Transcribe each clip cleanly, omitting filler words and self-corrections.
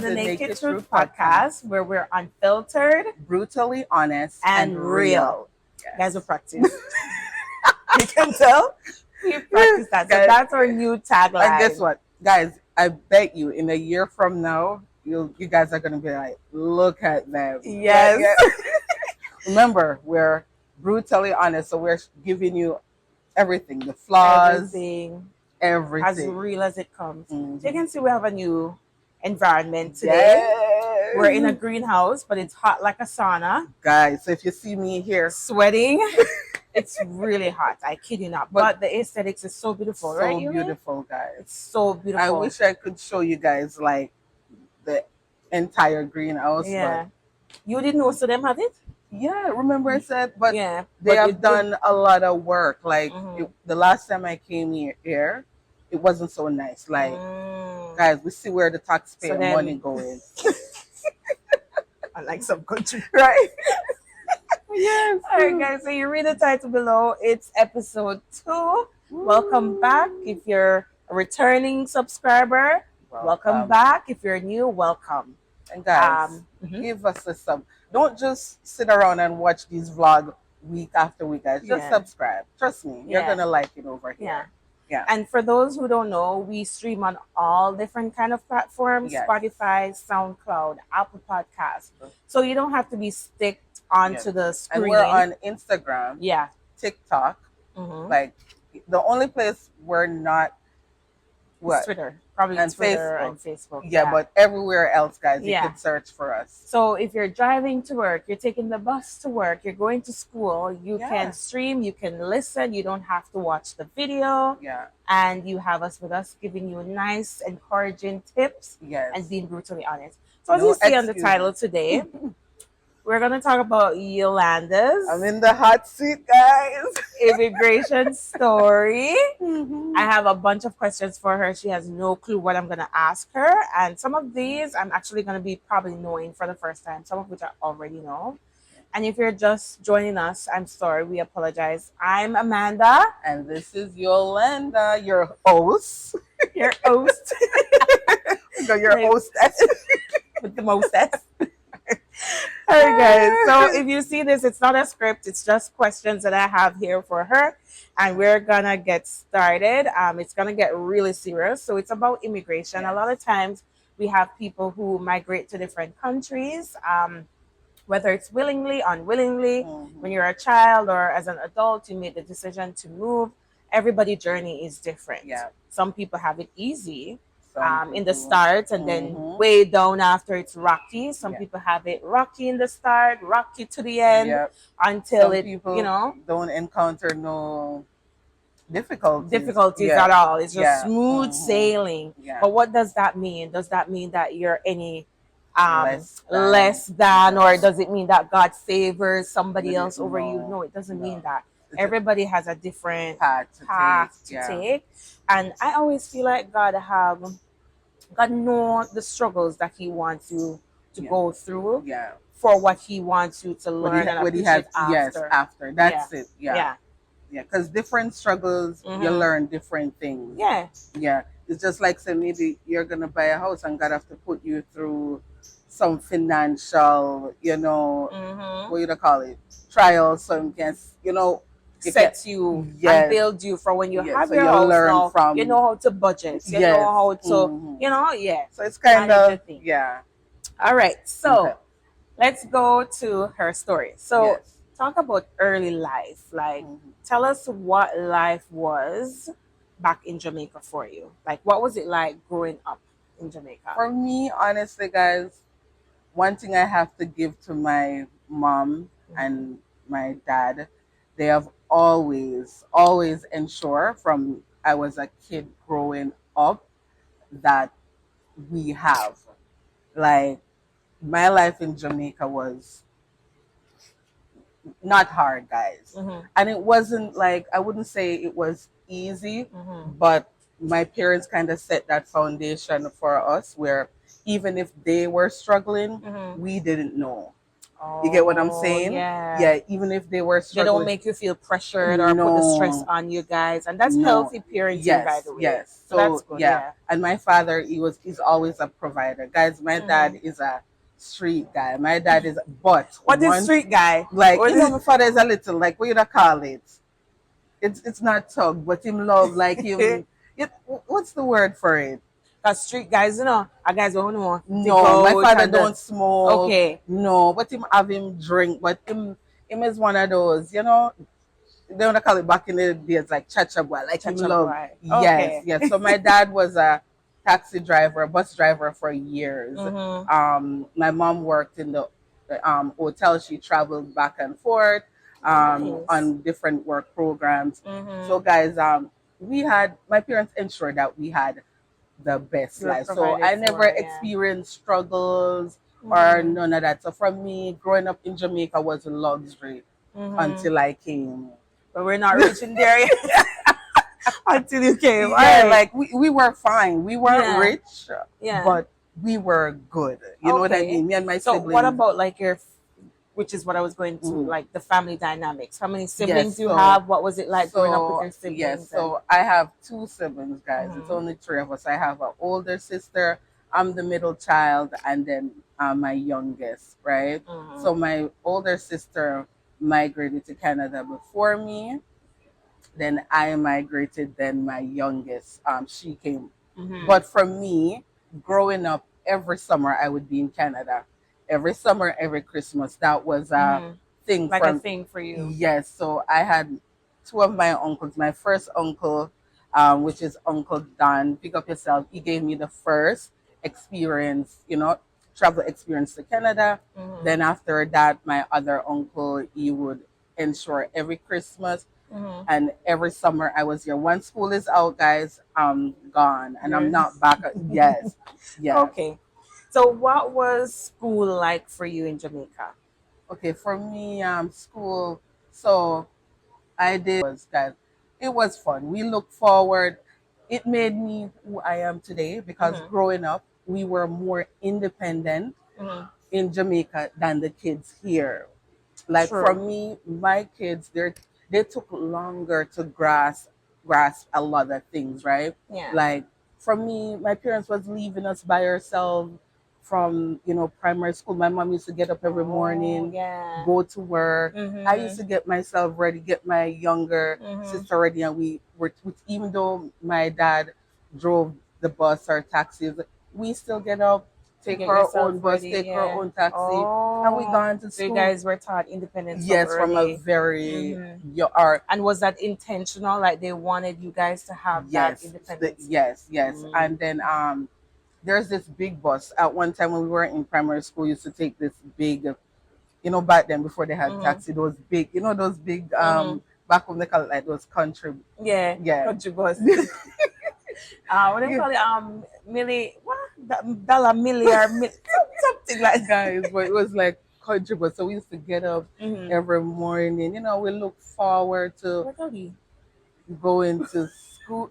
the Naked Truth podcast, where we're unfiltered, brutally honest, and real. Yes. Guys, we practice. You can tell we practice that. So Guys, that's our new tagline. And guess what, guys? I bet you in a year from now, you guys are gonna be like, look at them. Yes. Yeah. Remember, we're brutally honest, so we're giving you everything, the flaws, everything as real as it comes. Mm-hmm. So you can see we have a new environment today. Yes. We're in a greenhouse, but it's hot like a sauna. Guys, so if you see me here sweating, it's really hot. I kid you not. But the aesthetics is so beautiful, so right? So beautiful, guys. It's so beautiful. I wish I could show you guys like the entire greenhouse. Yeah. But you didn't know so them have it? Yeah, remember I said, but yeah, they have done a lot of work. Like the last time I came here, it wasn't so nice. Like, guys, we see where the taxpayer money going. Unlike some country, right? Yes. All right, guys. So you read the title below. It's episode 2. Ooh. Welcome back. If you're a returning subscriber, welcome back. If you're new, welcome. And guys, give us a sub. Don't just sit around and watch these vlogs week after week, guys. Just subscribe. Trust me, you're gonna like it over here. Yeah. And for those who don't know, we stream on all different kind of platforms: Spotify, SoundCloud, Apple Podcasts. So you don't have to be sticked onto the screen. And we're on Instagram. Yeah. TikTok. Like the only place we're not. What? Twitter. Probably and Twitter and Facebook. Yeah, but everywhere else, guys, you can search for us. So if you're driving to work, you're taking the bus to work, you're going to school, you can stream, you can listen, you don't have to watch the video. Yeah. And you have us with us giving you nice, encouraging tips and being brutally honest. So as you see on the title today, we're going to talk about Yolanda's. I'm in the hot seat, guys. Immigration story. I have a bunch of questions for her. She has no clue what I'm going to ask her. And some of these I'm actually going to be probably knowing for the first time, some of which I already know. And if you're just joining us, I'm sorry. We apologize. I'm Amanda. And this is Yolanda, your host. Your host. Your hostess. With the mostess. All right, guys. So if you see this, it's not a script. It's just questions that I have here for her. And we're going to get started. It's going to get really serious. So it's about immigration. A lot of times we have people who migrate to different countries, whether it's willingly, unwillingly. When you're a child or as an adult, you made the decision to move. Everybody's journey is different. Yeah. Some people have it easy. In the start, and then way down after it's rocky. Some people have it rocky in the start, rocky to the end, until some people don't encounter no difficulties at all. It's just smooth sailing. But what does that mean? Does that mean that you're any less than, or does it mean that God favors somebody else over you? No, it doesn't mean that. Everybody has a different path to take. And I always feel like God knows the struggles that He wants you to go through for what He wants you to learn and appreciate after. After. That's it. Yeah. Because different struggles, you learn different things. Yeah. Yeah. It's just like, say, maybe you're going to buy a house and God have to put you through some financial, what you call it, trials, some sets you and build you for when you have your house now, from, you know how to budget, you know how to, So it's kind of, All right, so let's go to her story. So talk about early life. Like, tell us what life was back in Jamaica for you. Like, what was it like growing up in Jamaica? For me, honestly, guys, one thing I have to give to my mom and my dad, they have always ensured from I was a kid growing up that we have. Like, my life in Jamaica was not hard, guys. And it wasn't like, I wouldn't say it was easy, but my parents kind of set that foundation for us where even if they were struggling, we didn't know. You get what I'm Oh, saying? yeah. Yeah, even if they were They don't struggling. make you feel pressured or put the stress No, on you guys. And that's no. healthy parenting, by Yes, the way. yes. So that's So good, yeah. yeah. And my father, he's always a provider. Guys, my Hmm. dad is a street guy. My dad is, but What is once, street guy? like, What is my father is a little, like, what you call it? It's not tug, but him love, like him, it, what's the word for it? Cause street guys, are guys who know to No, my go out father and don't smoke. okay. No, but him have him drink, but him is one of those, they want to call it back in the days like cha-cha boy, like him Chacha love. boy. Yes, Okay. yes. So my dad was a taxi driver, a bus driver for years. Mm-hmm. My mom worked in the hotel. She traveled back and forth Nice. on different work programs. So Mm-hmm. guys, my parents ensured that we had the best You're life. So provided I never for, yeah. experienced struggles or Mm-hmm. none of that. So for me, growing up in Jamaica was a luxury Mm-hmm. until I came. But we're not reaching there yet until you came. All Yeah, right. like we were fine. We weren't Yeah. rich, Yeah. but we were good. You know what I Okay. mean? Me and my So what siblings. about like which is what I was going to, Mhm. like the family dynamics. How many Yes, siblings you have? What was it like growing up with so your yes, siblings and so I have two siblings, guys. It's mm-hmm. only three of us. I have an older sister. I'm the middle child, and then my youngest, right? Mm-hmm. So my older sister migrated to Canada before me. Then I migrated. Then my youngest, she came. Mm-hmm. But for me, growing up, every summer I would be in Canada. Every summer, every Christmas, that was a Mm-hmm. thing Like a from. thing for you. Yes, so I had two of my uncles. My first uncle, which is Uncle Don, pick up yourself. He gave me the first experience, travel experience to Canada. Mm-hmm. Then after that, my other uncle, he would ensure every Christmas Mm-hmm. and every summer I was here. Once school is out, guys, I'm gone and I'm You're not back. Yes, yes. okay. So what was school like for you in Jamaica? Okay, for me, school. So I did was guys. It was fun. We look forward. It made me who I am today because Mm-hmm. growing up, we were more independent Mm-hmm. in Jamaica than the kids here. Like for True. me, my kids, they took longer to grasp a lot of things, right? Yeah. Like for me, my parents was leaving us by ourselves from primary school. My mom used to get up every Oh morning, yeah. go to work. I used Mm-hmm. to get myself ready, get my younger Mm-hmm. sister ready, and we were even though my dad drove the bus or taxis, we still get up, To take get our yourself own bus, ready, take our yeah. own taxi, and we Oh. gone to So you school. guys were taught independence from Yes, from a early. very Mm-hmm. or And was that intentional? Like they wanted you guys to have that yes, independence? yes, Mm. and then there's this big bus. At one time when we were in primary school, we used to take this big, back then before they had Mm-hmm. taxi, those big, those big Mm-hmm. back home they call it like those country, Yeah, yeah, country bus. What do you yeah, call it? What? Dollar milli or something like that. guys, but it was like country bus. So we used to get up Mm-hmm. every morning. We look forward to What doggy? going to school.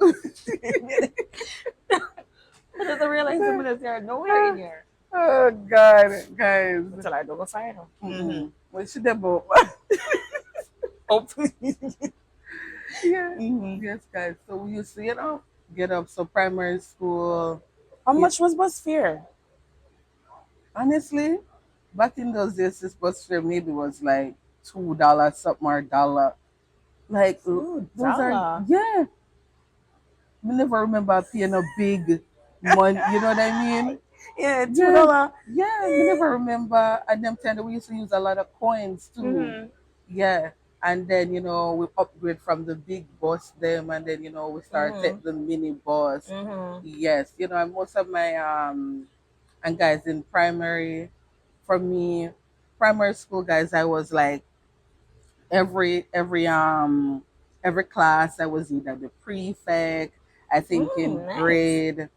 I just realized the minutes there are nowhere in here Oh God, guys. until I don't go find them. Mm-hmm. Mm-mm. What should they both? Hopefully. Yeah. Mm-hmm. Yes, guys. So we used to, get up. So primary school. How Yeah. much was bus fare? Honestly, back in those days, this bus fare maybe was like $2 something or dollar. Like those are $2. yeah. Me never remember paying a big money. You know what I mean? Yeah, two Yeah. dollar. Yeah. Me never remember. At them time, we used to use a lot of coins too. Mm-hmm. Yeah. And then, we upgrade from the big bus them and then, we start Mm-hmm. take the mini bus. Mm-hmm. Yes. And most of my and guys in primary, for me, primary school guys, I was like every class I was either the prefect. I think in Nice.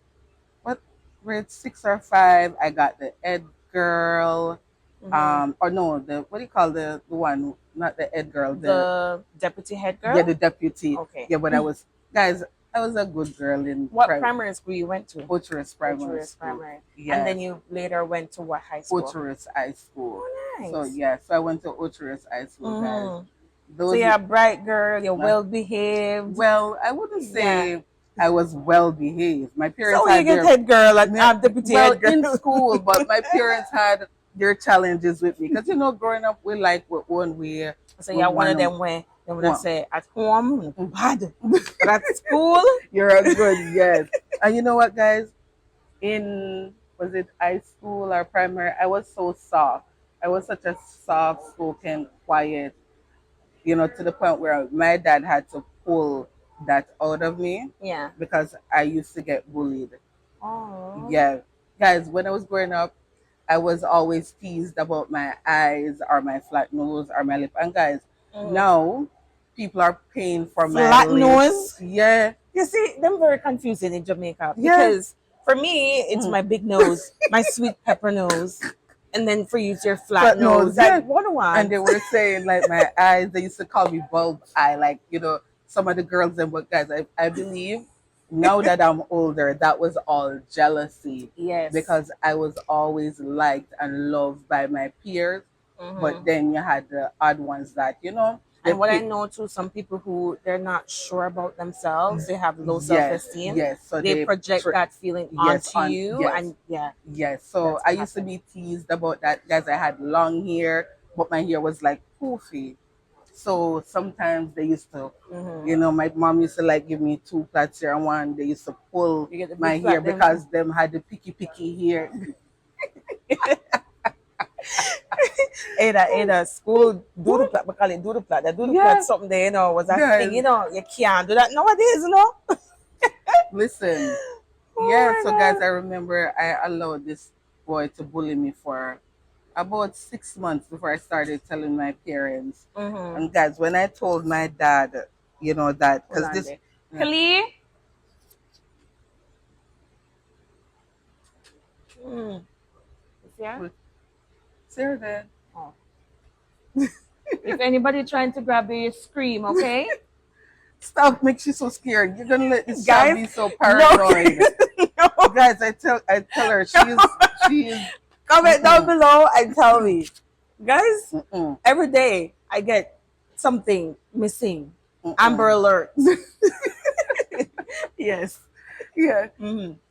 what grade 6 or 5, I got the ed girl. Mm-hmm. Or no, the what do you call the one? Not the ed girl, the The deputy head yeah, girl. the deputy. Okay. Yeah, but I was guys. I was a good girl in What primary school you went to? Butcher's Primary Butcher's School. Primary. Yes. And then you later went to what high school? Butcher's High School. Oh, nice. So yeah, so I went to Butcher's High School, guys. So you're a bright girl, you're well behaved. Well, I wouldn't say I was well behaved. My parents So had you get head girl and deputy head girl. In school, but my parents had their challenges with me. Because growing up we one way. So you're one of them where they would say at home, bad. But at school, you're a good, yes. And you know what, guys? Was it high school or primary? I was so soft. I was such a soft spoken, quiet, to the point where my dad had to pull that out of me. Yeah. Because I used to get bullied. Oh. Yeah. Guys, when I was growing up, I was always teased about my eyes or my flat nose or my lip. And guys, now people are paying for my flat nose. Yeah. You see, them very confusing in Jamaica because for me, it's my big nose, my sweet pepper nose, and then for you, it's your flat nose. Like, what do I? And they were saying like my eyes. They used to call me bulb eye. Like some of the girls. But guys, I believe now that I'm older, that was all jealousy. Yes. Because I was always liked and loved by my peers, but then you had the odd ones that And what I know too, some people who they're not sure about themselves, they have low self-esteem. Yes, so they project that feeling onto you, and yes. So I used to be teased about that, guys. I had long hair, but my hair was like poofy. So sometimes they used to, my mom used to like give me 2 plaits here and one. They used to pull my hair because them had the picky hair. Ada school do the plat, we call it do the plat. The do the plat something there, was a thing, you can't do that nowadays, Listen. So guys, I remember I allowed this boy to bully me for about 6 months before I started telling my parents. And guys, when I told my dad, that because this Kali? Yeah. Sarah there. Oh. If anybody trying to grab you, scream, okay? Stop, makes you so scared. You're gonna let this child be so paranoid. No. Guys, I tell her she's comment down below and tell me. Guys, every day I get something missing. Amber Alert. Yes. Yeah.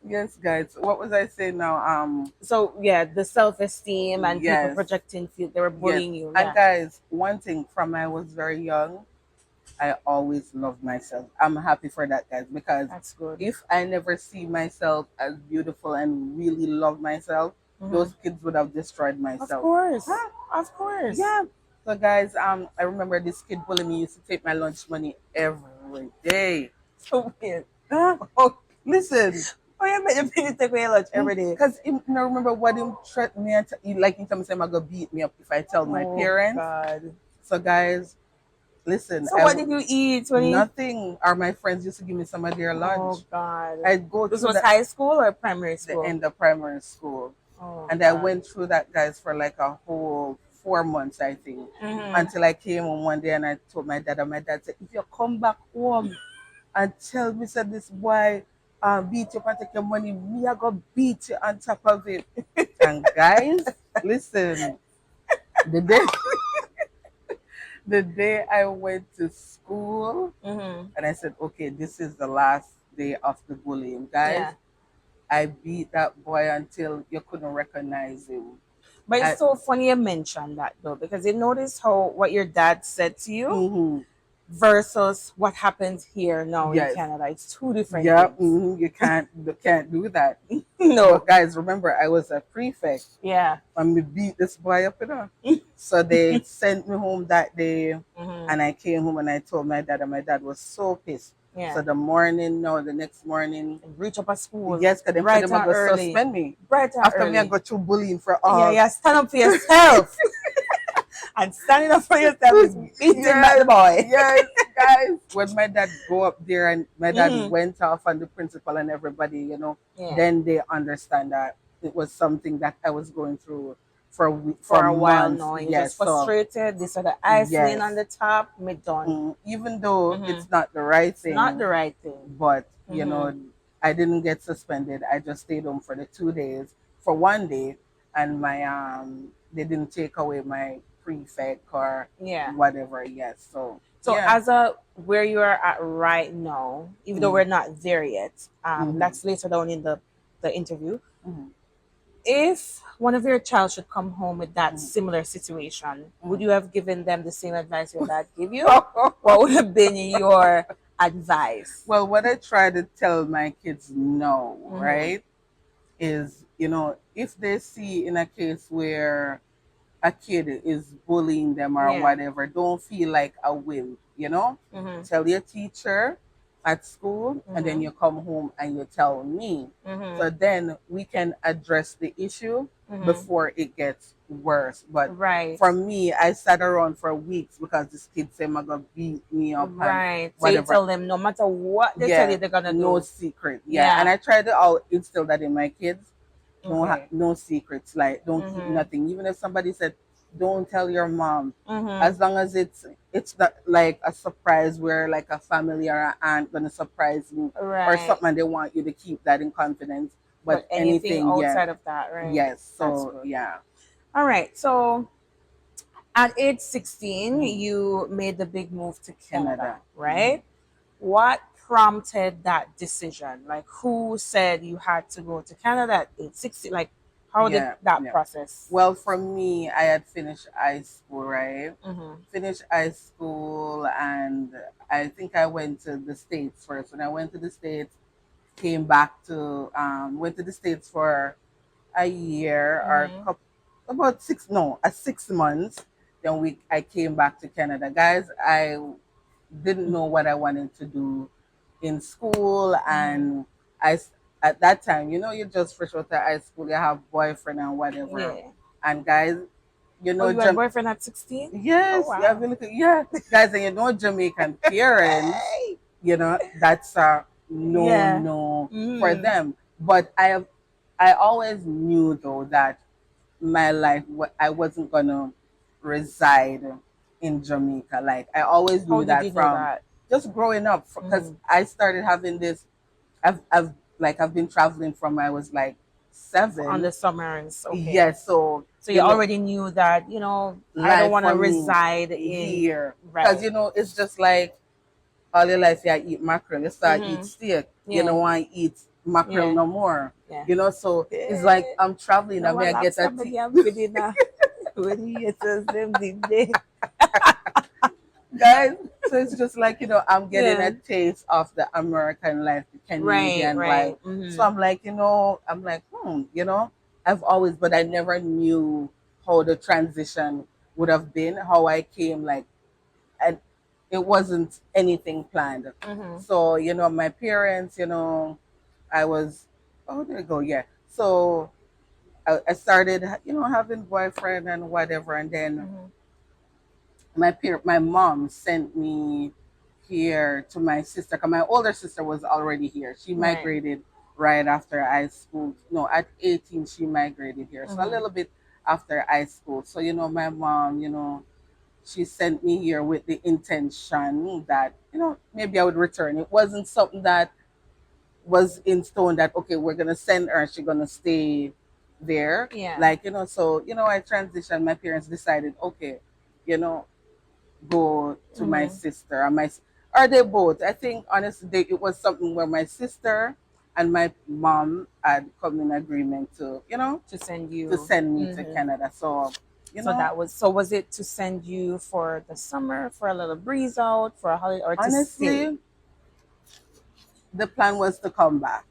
Yes, guys. What was I saying now? So the self-esteem and people projecting feel they were bullying you. And guys, one thing from I was very young, I always loved myself. I'm happy for that, guys, because that's good. If I never see myself as beautiful and really love myself, those kids would have destroyed myself. Of course. Of course. Yeah. So guys, I remember this kid bullying me, used to take my lunch money every day. So weird. Listen. Oh, yeah, but you take my lunch every day. Because remember what him threatened me and he told me I'm gonna beat me up if I tell my parents. God. So guys, listen. So what did you eat? Nothing. Or my friends used to give me some of their lunch. Oh God. I'd go. This was high school or primary school? The end of primary school. Oh, and God. I went through that, guys, for like a whole 4 months, I think, until I came home one day and I told my dad, and my dad said, "If you come back home and tell me that this boy beat you up and take your money, me I go beat you on top of it." And guys, listen, the day I went to school and I said, okay, this is the last day of the bullying, guys. I beat that boy until you couldn't recognize him. But it's so funny you mentioned that though, because you notice what your dad said to you versus what happens here now in Canada. It's two different things. You can't do that. No. But guys, remember I was a prefect. Yeah. And we beat this boy up, So they sent me home that day and I came home and I told my dad, and my dad was so pissed. Yeah. So the next morning, reach up at school. Yes, because they were going to suspend me. After me, I got through bullying for all. Yeah, stand up for yourself. And standing up for yourself is beating by the boy. Yes, guys. When my dad go up there and my dad went off on the principal and everybody, then they understand that it was something that I was going through for for a while months. now. You're Yes, just so frustrated. This are the icening on yes. the top, mid done. Even though Mm-hmm. it's not the right It's not thing, the right thing. but Mm-hmm. I didn't get suspended. I just stayed home for the 2 days, for 1 day, and my they didn't take away my prefect or Yeah. whatever. Yes, so So yeah. as a where you are at right now, even though Mm-hmm. we're not there yet, Mm-hmm. that's later down in the interview. Mm-hmm. If one of your child should come home with that Mm-hmm. similar situation, would Mm-hmm. you have given them the same advice your dad gave you? What would have been your advice? Well, what I try to tell my kids now, Mm-hmm. right, is if they see in a case where a kid is bullying them or Yeah. whatever, don't feel like a wimp. Mm-hmm. Tell your teacher at school, and then Mm-hmm. you come home and you tell me. Mm-hmm. So then we can address the issue Mm-hmm. before it gets worse. But Right. for me, I sat around for weeks because this kid said, "I'm gonna beat me up and Right. So you whatever." tell them no matter what they tell you Yeah, they're gonna no do. secret. Yeah, and Yeah. I try to instill that in my kids. Okay. No secrets. Like, don't keep Mm-hmm. nothing. Even if somebody said, "Don't tell your mom," Mm-hmm. as long as it's not like a surprise where like a family or an aunt gonna surprise me or Right. something, and they want you to keep that in confidence. But But anything anything, yeah, outside of that, right? yes. That's So good. yeah. All right. So at age 16, Mhm. you made the big move to Canada, Canada. right? What prompted that decision? Like, who said you had to go to Canada at age 16? Like, how did Yeah, that yeah. process? Well, for me, I had finished high school, right? Mm-hmm. Finished high school, and I think I went to the States first. When I went to the States, came back to went to the States for a year or Mm-hmm. about 6 months. Then I came back to Canada. Guys, I didn't know what I wanted to do in school, Mm-hmm. and at that time, you just fresh out of high school, you have boyfriend and whatever. Yeah. And guys, Oh, you had Jam- boyfriend at 16? Oh, yes, yeah, wow. yeah, guys, and Jamaican parents, that's a no Yeah. no for Mm-hmm. them. But I always knew though that my life, I wasn't gonna reside in Jamaica. Like, I always How knew did that you know from that? just growing up, because Mm-hmm. I started having this. I've been traveling from I was like On the 7. summers, okay. Yes, so So you already knew that, I don't life want to for me reside in, here, because right. it's just like all your life you eat mackerel, you start eat Mm-hmm. steak, you Yeah. don't want to eat mackerel Yeah. no more. Yeah. So it's like I'm traveling. I No, mean, a I get a lobster tea. again for dinner. When he eats them did they? Guys. So it's just like, I'm getting Yeah. a taste of the American life, the Right, Canadian life. right. Mm-hmm. So I'm like, I've always, but I never knew how the transition would have been, how I came, like, and it wasn't anything planned. Mm-hmm. So, my parents, I was, oh, there you go, yeah. So I started, having boyfriend and whatever, and then Mm-hmm. my mom sent me here to my sister, because my older sister was already here. She Right. migrated right after high school. No, at 18 she migrated here, so a Mm-hmm. little bit after high school. So my mom, she sent me here with the intention that maybe I would return. It wasn't something that was in stone that, okay, we're gonna send her, she's gonna stay there. Yeah. Like, so I transitioned. My parents decided, okay, you know go to my Mm-hmm. sister, and or they both. I think honestly, it was something where my sister and my mom had come in agreement to To send to you. send me to Mm-hmm. Canada. So So was it to send you for the summer, for a little breeze out, for a holiday, or to stay? honestly, the plan was to come back.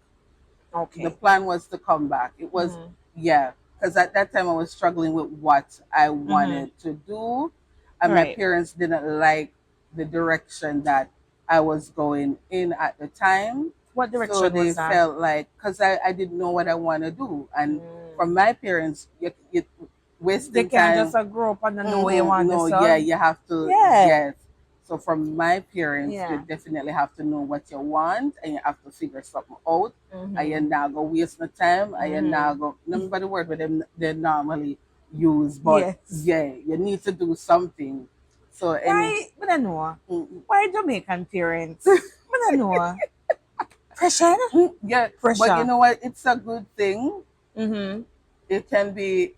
The Okay. plan was to come back. It was, Mm-hmm. yeah, because at that time I was struggling with what I Mm-hmm. wanted to do, and my Right. parents didn't like the direction that I was going in at the time. What So direction they was that? felt like, because I didn't know what I want to do, and Mm. from my parents, you They wasting can't time. just grow up and know where you want to No, yeah, son. you have to, Yeah. yes. So from my parents, you Yeah. definitely have to know what you want, and you have to figure something out. I Mm-hmm. am not go waste my time. I am Mm-hmm. not go. Remember the word, but they normally use, but Yes. yeah, you need to do something. So any Why? I don't know. mm, Why Jamaican parents? I don't know. Pressure? yeah, but you Pressure. know what? It's a good thing. Mm-hmm. It can be.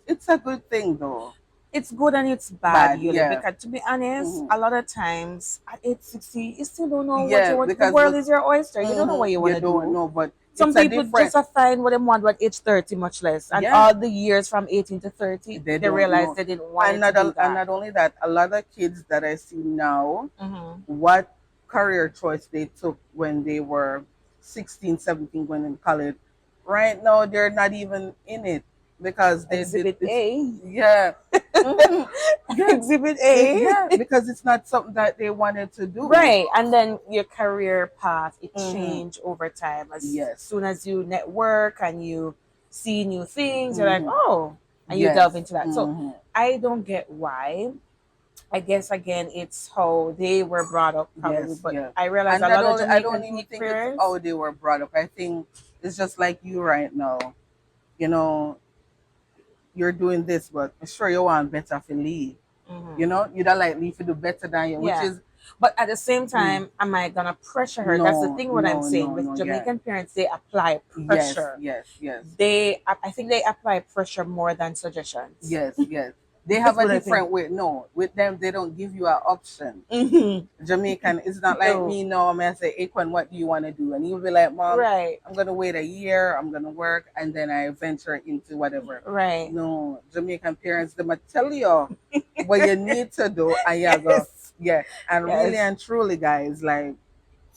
It's a good thing though. It's good and it's bad, Bad, Yuli, yeah. because to be honest, Hmm. a lot of times at age 60, you still don't know what Yeah, you want. The because world is your oyster. You don't know what you want you to don't do. know, but Some it's a people different. just find what they want at age 30, much less. And Yeah, all the years from 18 to 30, they they don't realize know. they didn't want it to do And that. not only that, a lot of kids that I see now, Mm-hmm. what career choice they took when they were 16, 17, going in college, right now they're not even in it because they did Exhibit it's A. yeah. Hmm. Yeah. Exhibit A. Yeah, because it's not something that they wanted to do. Right. And then your career path, it Hmm. change over time. As Yes. soon as you network and you see new things, you're like, Hmm. oh, and you delve Yes. into that. So Hmm. I don't get why. I guess again, it's how they were brought up probably. Yes, But yeah. I realize And a not lot of only, I don't Jamaican even think it's parents. how they were brought up. I think it's just like you right now. You know, you're doing this, but I'm sure you want better for leave. You Mhm. know, you don't like leave to do better than you, which Yeah. is But at the same mm, time, am I gonna pressure her? That's the no, thing. What I'm no, saying no, with no, yeah. Jamaican parents, they apply Yes, pressure. yes, yes. I think they apply pressure more than suggestions. Yes, yes. They have That's a what I think. different way. No, with them, they don't give you an option. Hmm. Jamaican, it's not like No, me now. I'm gonna say, Akon, what do you want to do? And you'll be like, Mom, right, I'm gonna wait a year. I'm gonna work, and then I venture into whatever. right. No, Jamaican parents, they might tell you what you need to do, and you go, Yes, yeah. And really yes. and truly, guys, like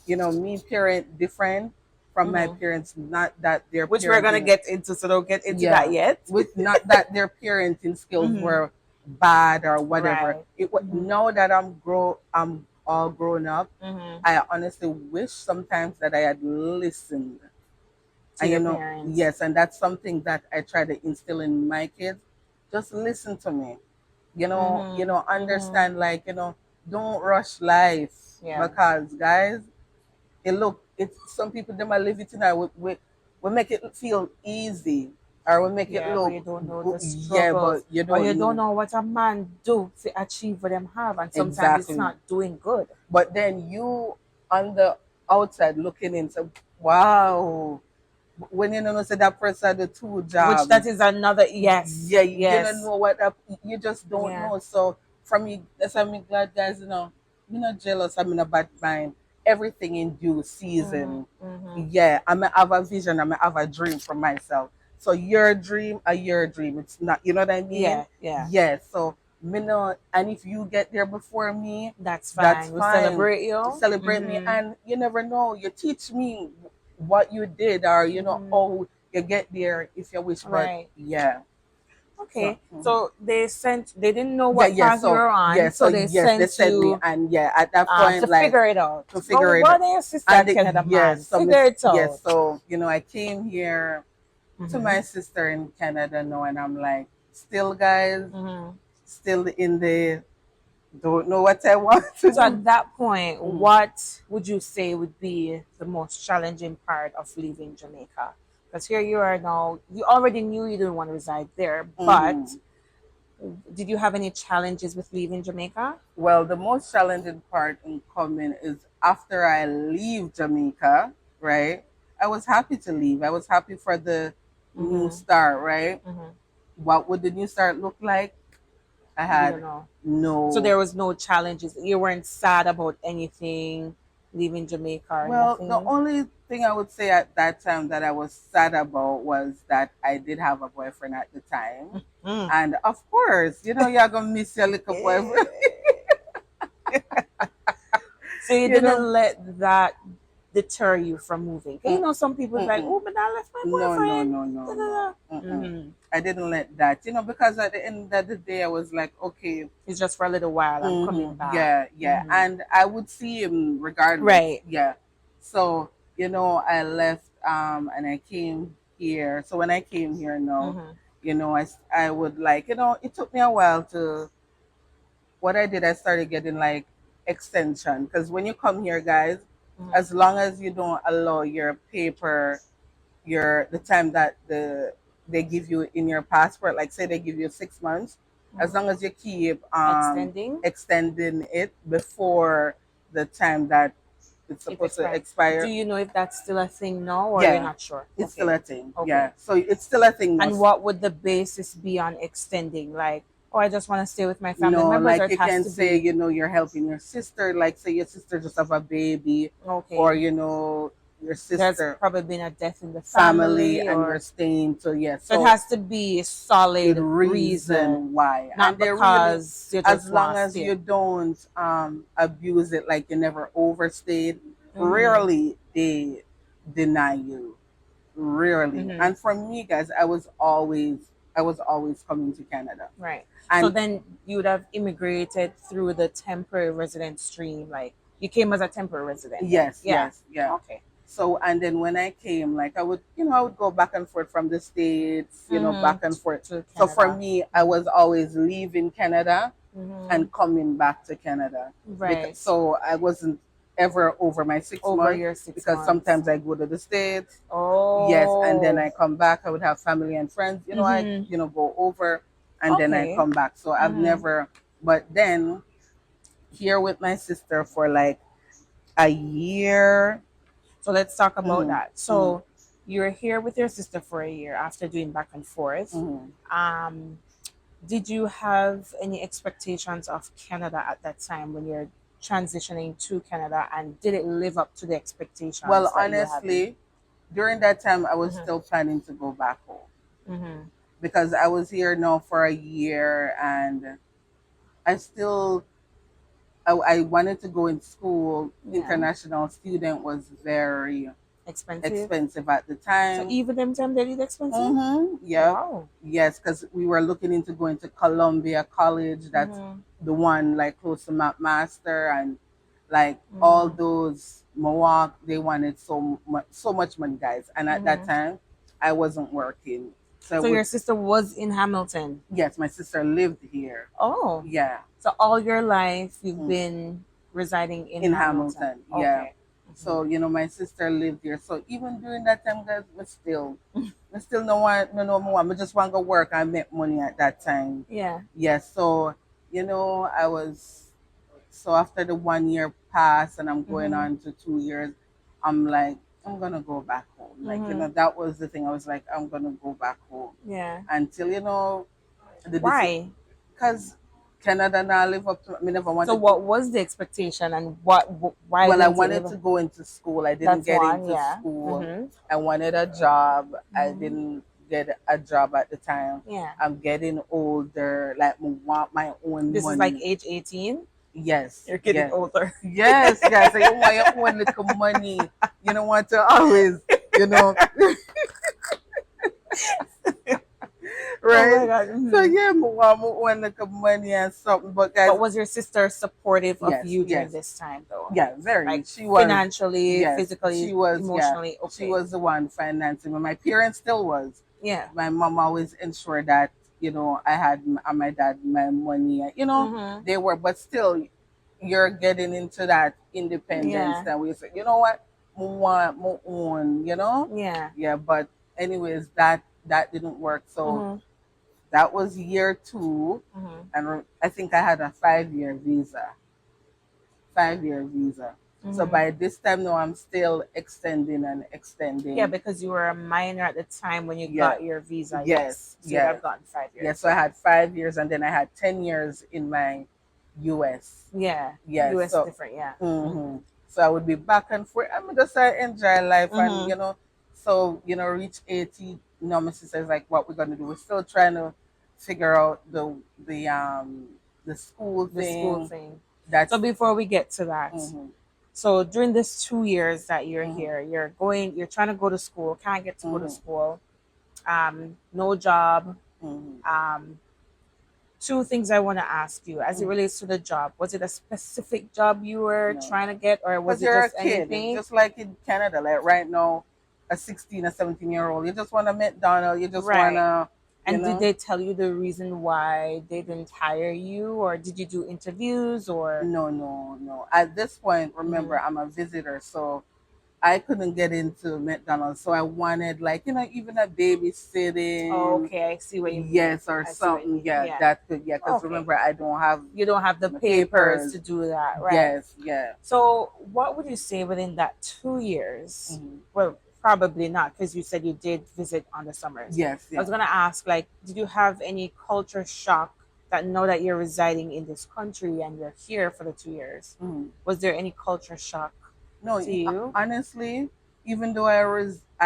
me parent different from my Hmm. parents. Not that their Which we're gonna parenting, get into, so don't get into that yeah, yet. with not that their parenting skills Hmm. were bad or whatever. Right. Hmm. Now that I'm all grown up. Hmm. I honestly wish sometimes that I had listened. To And your parents. yes, and that's something that I try to instill in my kids. Just listen to me. Hmm. Hmm. Understand, like, don't rush life Yeah. because guys, it's some people they might live it tonight. We make it feel easy or we make it Yeah, but look you don't know good. the Yeah, but struggles, you or you don't don't know know what a man do to achieve what them have, and sometimes it's exactly. not doing good. But then you on the outside looking in, so wow, when you know say that person had the two Which jobs, that is another yes, yeah, you don't yes, know what you just don't yeah. know. So from me, that's why I'm glad, guys. I'm not jealous. I'm in a bad mind. Everything in due Mm-hmm, season. mm-hmm. Yeah, I'm gonna have a vision. I'm gonna have a dream for myself. So your dream, your dream. It's not. You know what I mean? Yeah, yeah. Yeah. So me know, and if you get there before me, That's that's fine. We fine. celebrate you. Celebrate me, Mm-hmm, and you never know. You teach me what you did, or mm-hmm. how you get there if you wish. But Right. yeah. So Okay. So they sent. They didn't know yeah, what yeah. path you So were yeah, on, so so they yes, they sent sent me, you and yeah, at that point, to like figure it out. to Go, figure it, go to your sister and in Canada, man. yes, so Figure it yes, out. so I came here to Mm-hmm, my sister in Canada now, and I'm like, still, guys, mm-hmm. still in the don't know what I want to So do. at that point, Mm, what would you say would be the most challenging part of leaving Jamaica? Because here you are now, you already knew you didn't want to reside there, but mhm. did you have any challenges with leaving Jamaica? Well, the most challenging part in coming is after I leave Jamaica, right? I was happy to leave. I was happy for the new Mm-hmm. start, right? Mm-hmm. What would the new start look like? I You didn't had know. So no. there was no challenges. You weren't sad about anything leaving Jamaica or Well, the nothing. only thing I would say at that time that I was sad about was that I did have a boyfriend at the time. Mm. And of course, you're going to miss your little boyfriend. So you you didn't know? let that deter you from moving. 'Cause you Mm, know, some people be like, mm-mm. "Oh, but I left my No, no, boyfriend." no, Da, no, da, no. da. Mm-mm. Mm-hmm. I didn't let that, because at the end of the day, I was like, okay, It's just for a little while. I'm coming back. yeah, yeah. Mm-hmm. And I would see him regardless. Right. Yeah. So, I left and I came here. So when I came here now, Mm-hmm. I would like, it took me a while to what I did, I started getting like extension. Because when you come here, guys, Mm-hmm. as long as you don't allow your paper, the time that the they give you in your passport, like say they give you 6 months, as long as you keep Extending extending it before the time that it's if supposed to expired. Do expire. you know if that's still a thing now, or you're Yeah, not sure? it's still Okay. a thing. Okay. Yeah, so it's still a thing. And what would the basis be on extending? Like, oh, I just want to stay with my family No, members, or like it you has can to say, be you're helping your sister, like say your sister just have a baby, or okay. your There's sister probably been a death in the family family, and you're or staying to, yeah, so it so has to be a good solid reason, reason why. not And they really, because you as just long want to as stay. you don't abuse it, like you never overstayed, Mm-hmm. rarely they deny you. Rarely. Mm-hmm. And for me, guys, I was always coming to Canada. Right. So And then you would have immigrated through the temporary resident stream. Like you came as a temporary resident then. yes, Yeah. yes, yeah. Okay. So, and then when I came, like I would go back and forth from the States, Mm-hmm. back and forth. To So for Canada. me, I was always leaving Canada Mm-hmm. and coming back to Canada. Right. So I wasn't ever over my six Over months, your six because months. sometimes I go to the States, yes, and then Oh. I come back. I would have family and friends, I Mm-hmm. go over, and then I Okay. come back. So I've Mm-hmm. never, but then here with my sister for like a year. So let's talk about Mm-hmm, that. mm-hmm, So you're here with your sister for a year after doing back and forth. mm-hmm. Um, did you have any expectations of Canada at that time when you're transitioning to Canada, and did it live up to the Well, expectations that you were having? honestly, during that time, I was Mm-hmm. still planning to go back home, Mm-hmm. because I was here now for a year, and I still I wanted to go in school. Yeah. International student was very Expensive. expensive at the So time. even them time they did expensive? Mm-hmm. Yep. Wow. Yes, because we were looking into going to Columbia College. That's Mm-hmm. the one like close to McMaster, and like all Mm-hmm. those Mohawk. They wanted so much money, guys. And at that Mm-hmm. time, I wasn't working. So I So would, your sister was in Hamilton. yes, my sister lived here. Oh. Yeah, So all your life you've mm, been residing in in Hamilton. Hamilton. Yeah. Okay. So my sister lived here. So even during that time, guys, we still no one no more. I just want to go work and make money at that time. Yeah. Yes. So I was, so after the 1 year passed and I'm going Mm-hmm. on to 2 years, I'm like, I'm gonna go back home. Like Mm-hmm. that was the thing. I was like, I'm gonna go back home Yeah. until the Why? because Canada now live up to. I never So wanted to. what was the expectation, and why Well, I didn't it wanted live? to go into school. I didn't That's get one. into Yeah. school. Mm-hmm. I wanted a job. I Mm-hmm. didn't get a job at the time. Yeah. I'm getting older. Like, I want my own This is like money. age 18. Yes. You're getting Yes. older. Yes, guys. So you want your own little money. You don't want to always, you know, Oh right? my god. So Mhm. yeah, I want my own little money and something. But guys, But was your sister supportive of yes, you during yes. this time, though? Yeah, very. Like She was, financially, yes, physically, she was, yeah. emotionally? She Okay. was the one financing me. My parents still was. Yeah. My mom always ensured that, I had my dad my money. Mm-hmm. They were, but still, you're getting into that independence Yeah. that we say, you know what, I want my own. Yeah. Yeah, but anyways, that didn't work. So Mm-hmm. that was year two, Mm-hmm. and I think I had a 5 year visa. 5 year visa. So Mm-hmm. by this time now, I'm still extending and Yeah, extending. because you were a minor at the time when you Yeah. got your visa. Yes. Yes. So you'd Yes. have gotten five Yes. years. So I Yeah. had 5 years, and then I had 10 years in my U.S. Yeah. Yes. US So, different. Yeah. hmm so I would be back and forth. I'm just enjoy life, and Mm-hmm. so reach 80. My sister's like, what we're gonna do? We're still trying to figure out the school The school thing. thing. That's So before we get to that, hmm so during this 2 years that you're hmm here, you're trying to go to school, can't get to go to hmm school, no job. hmm Um, two things I want to ask you as it hmm relates to the job. Was it a specific job you were No. trying to get, or was Because it you're a just kid, anything? just like in Canada. Like right now, a 16, a 17-year-old, you just want a McDonald's, you just want Right. to, you And did know. they tell you the reason why they didn't hire you, or did you do interviews, or? No, no, no. At this point, remember, Mhm. I'm a visitor, so I couldn't get into McDonald's, so I wanted like even a Oh, babysitting, okay, I see what you mean. yes, or I see what you something. mean. Yeah, Yeah. that could, yeah. Because Okay. remember, I don't have You don't have the my papers to papers. do that, right? Yes, yeah. So, what would you say within that 2 years? Hmm. Well, probably not, because you said you did visit on the summers. Yes, I was yeah. gonna ask, like, did you have any culture shock that now that you're residing in this country and you're here for the 2 years? Mhm. Was there any culture shock No, to you? honestly, even though I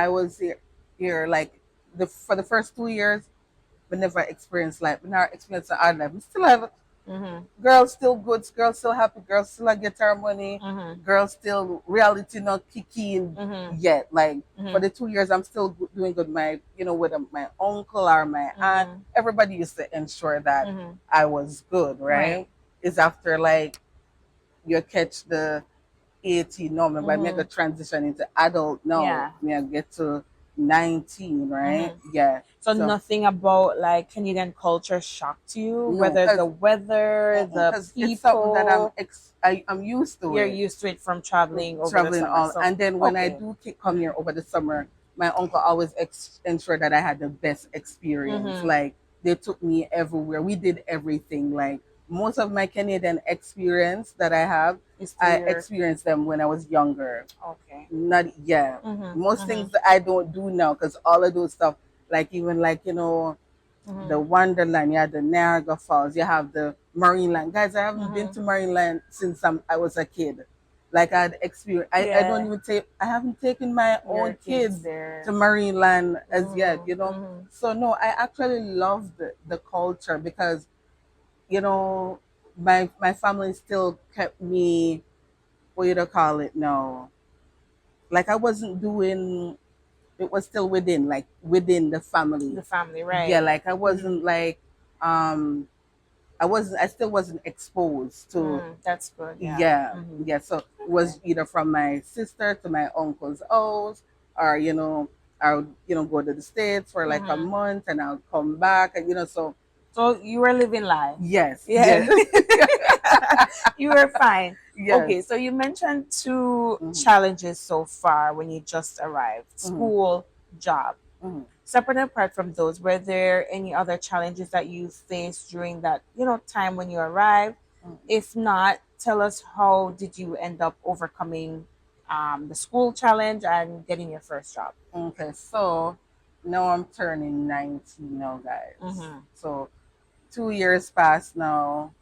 was here like for the first 2 years, but never experienced life, but never experienced the odd life. We still have Mm-hmm. girls still good, girls still happy, girls still get our money, Mm-hmm. girls still reality not kicking Mm-hmm. yet. Like for Mm-hmm. the 2 years, I'm still doing good. My with my uncle or my aunt, Mm-hmm. everybody used to ensure that Mm-hmm. I was good. Right. Right? It's after like you catch the 18 no, but I make a Mm-hmm. transition into adult now. Yeah. Me I get to 19, right? Mm-hmm. Yeah. So So nothing about like Canadian culture shocked you, no, whether the weather, the because it's something that people. I'm used to You're it. used to it from traveling over the Traveling summer. all, So and then when I okay. do come here Mm-hmm. over the summer, my uncle always ensured that I had the best experience. Mm-hmm. Like they took me everywhere. We did everything. Like most of my Canadian experience that I have, It's through I your experienced them when I was younger. okay. Not yeah. Mm-hmm. Most Mm-hmm. things that I don't do now because all of those stuff, like even like the Mm-hmm. Wonderland, you have the Niagara Falls, you have the Marineland. Guys, I haven't been Mm-hmm. to Marineland since I was a kid. Like I'd experienced, I don't Yeah. even I haven't taken my Your own kids kids there. to Marineland as yet, Mm-hmm. Mm-hmm. So no, I actually love the culture because, you know, my family still kept me, what you to call it now? Like I wasn't doing, it was still within the family. The family, Yeah, right? like I Mm-hmm. wasn't like I still wasn't exposed to, Mm, that's good. Yeah. yeah, Mm-hmm. yeah. So it Okay. was either from my sister to my uncle's house, or I would go to the States for like a Mm-hmm. month and I'll come back, and so So you were living life. yes, Yeah. yes. You were fine. Okay, Yes. so you mentioned two Hmm. challenges so far when you just arrived: Hmm. school, job. Hmm. Separate and apart from those, were there any other challenges that you faced during that, time when you arrived? If not, tell us how did you end up overcoming the school challenge and getting your first job? Okay, so now I'm turning 19 now, guys. Mm-hmm. So 2 years passed now.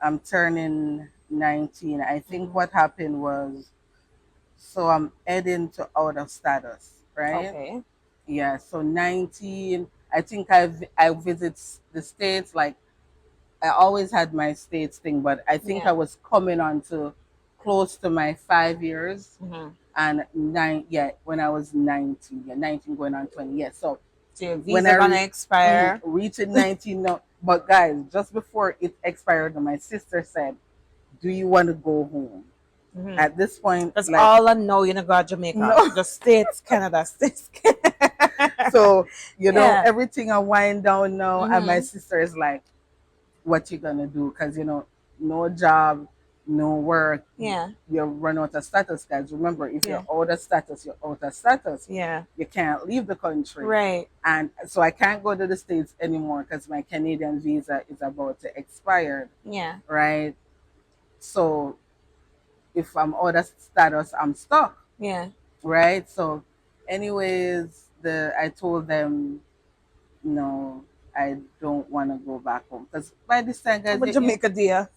I'm turning 19. I think Mm-hmm. what happened was, so I'm heading to out of status, right? Okay. Yeah, so 19. I think I visit the States. Like I always had my States thing, but I think I Yeah. was coming on to close to my 5 years. Mm-hmm. And yeah, when I was 19, yeah, 19 going on 20. Yeah, so So your when visa gonna expire. reached 19 now, but guys, just before it expired, my sister said, do you want to go home? Mm-hmm. At this point, That's like, all I know. You know, go to Jamaica, no. the states, Canada, states. So Yeah. everything I wind down now, and my Mm-hmm. sister is like, what you gonna do? Because no job, no work, Yeah. you run out of status, guys. Remember, if Yeah. you're out of status, you're out of status. Yeah. You can't leave the country. Right. And so I can't go to the States anymore because my Canadian visa is about to expire, Yeah. right? So if I'm out of status, I'm stuck, Yeah. right? So, anyways, I told them no, I don't want to go back home because by this time, I'm guys, a Jamaica dear.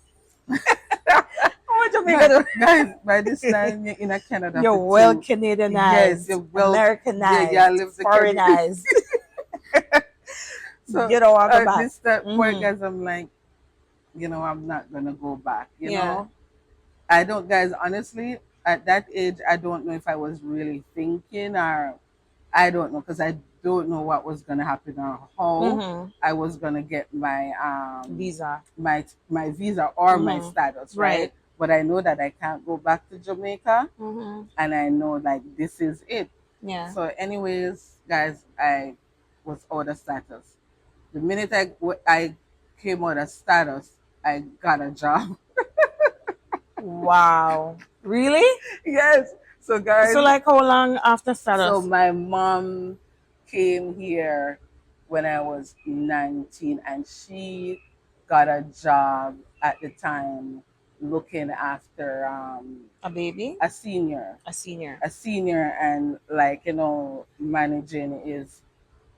I'm a Jamaica guys, dear. guys, by this time you're in a Canada You're for well two. Yes, Canadianized, you're well. Yeah, yeah, I Americanized, live the Canadian. foreignized. So You don't want to go at back. this point, Mm-hmm. guys, I'm like, I'm not gonna go back. Yeah. I don't, guys. Honestly, at that age, I don't know if I was really thinking, or I don't know, because I don't know what was gonna happen or how Mm-hmm. I was gonna get Visa. my visa or my Mm-hmm. status, Right. right? But I know that I can't go back to Jamaica, Mm-hmm. and I know like this is it. Yeah. So, anyways, guys, I was out of status. The minute I came out of status, I got a job. Wow. Really? Yes. So guys, So like how long after so status? my mom came here when I was 19, and she got a job at the time looking after A baby? a senior, A senior. and like managing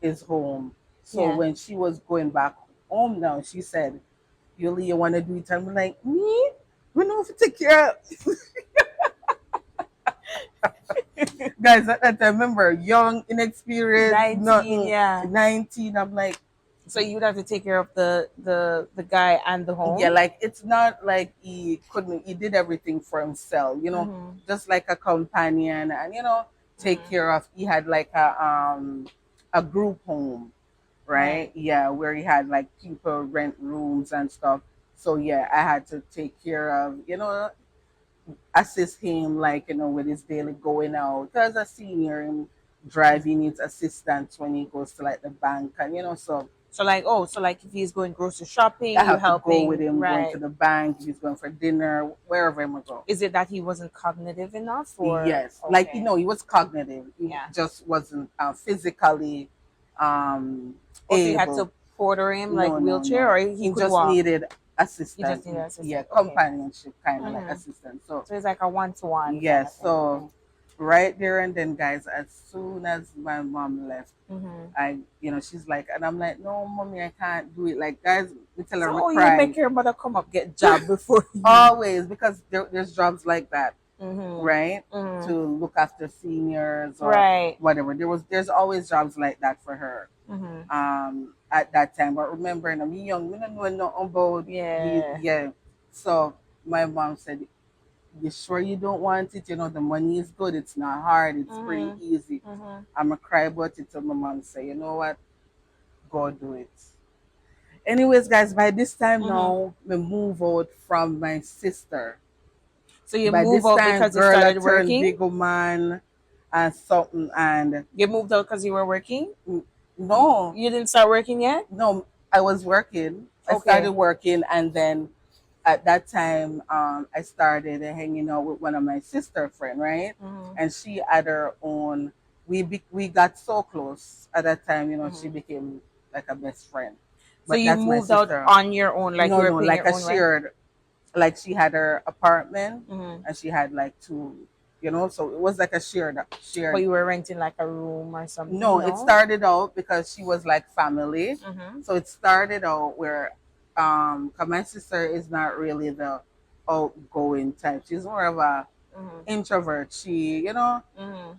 his home. So Yeah. when she was going back home now, she said, "Yuli, you want to do it?" I'm like, "Me? We know if to take care of." Guys, at that time, remember, young, inexperienced, 19, nothing, yeah. 19. I'm like, So you'd have to take care of the guy and the yeah, home. like it's not like he did everything for himself, Mm-hmm. just like a companion, and take Mm-hmm. care of. He had like a group home, right? Right. Yeah, where he had like people rent rooms and stuff. So yeah, I had to take care of, assist him like with his daily going out as a senior and driving his assistance when he goes to like the bank, and so So like, oh, so like if he's going grocery I shopping, you have to go with helping, him going to right? the bank if he's going for dinner, wherever I'm gonna go. Is it that he wasn't cognitive enough or Yes, like okay. he was cognitive. He Yeah. just wasn't physically Also you had able. to porter him like No, no, wheelchair no. or he He could just walk. needed You just assistance. need an Yeah, assistant. Okay. companionship kind of like Mm-hmm. assistance. So So it's like a one-to-one kind of yes, thing. so right there and then, guys, as soon as my mom left, Mm-hmm. she's like, and I'm like, no, mommy, I can't do it. Like, guys, we tell So her, we oh, you cry make your mother come up get job before you. always because there's jobs like that, Mm-hmm. right? Mm-hmm. To look after seniors or Right. whatever. There's always jobs like that for her. Mm-hmm. At that time. But remember, me young, me don't know nothing about the Yeah. yeah. So my mom said, "You sure you don't want it? The money is good. It's not hard. It's pretty Mm-hmm. easy." Mm-hmm. I'm a cry about it. So my mom say, "You know what? Go do it." Anyways, guys, by this time Mm-hmm. now, we move out from my sister. So you By move this out time, because you girl, I started turned working? big man and something, and You moved out because you were working? no, You didn't start working yet? no, I was working. I started Okay. working, and then at that time, I started hanging out with one of my sister friend, right? Mm-hmm. And she had her own. We got so close at that time. She Mm-hmm. became like a best friend. So But you that's my moved out sister. on your own, like No, you were no, paying like your a own rent? shared. Like she had her apartment, Mm-hmm. and she had like two. So it was like a shared. But you were renting like a room or something, No, it no? started out because she was like family. Mm-hmm. So it started out where 'cause my sister is not really the outgoing type. She's more of a Mm-hmm. introvert. Mm-hmm.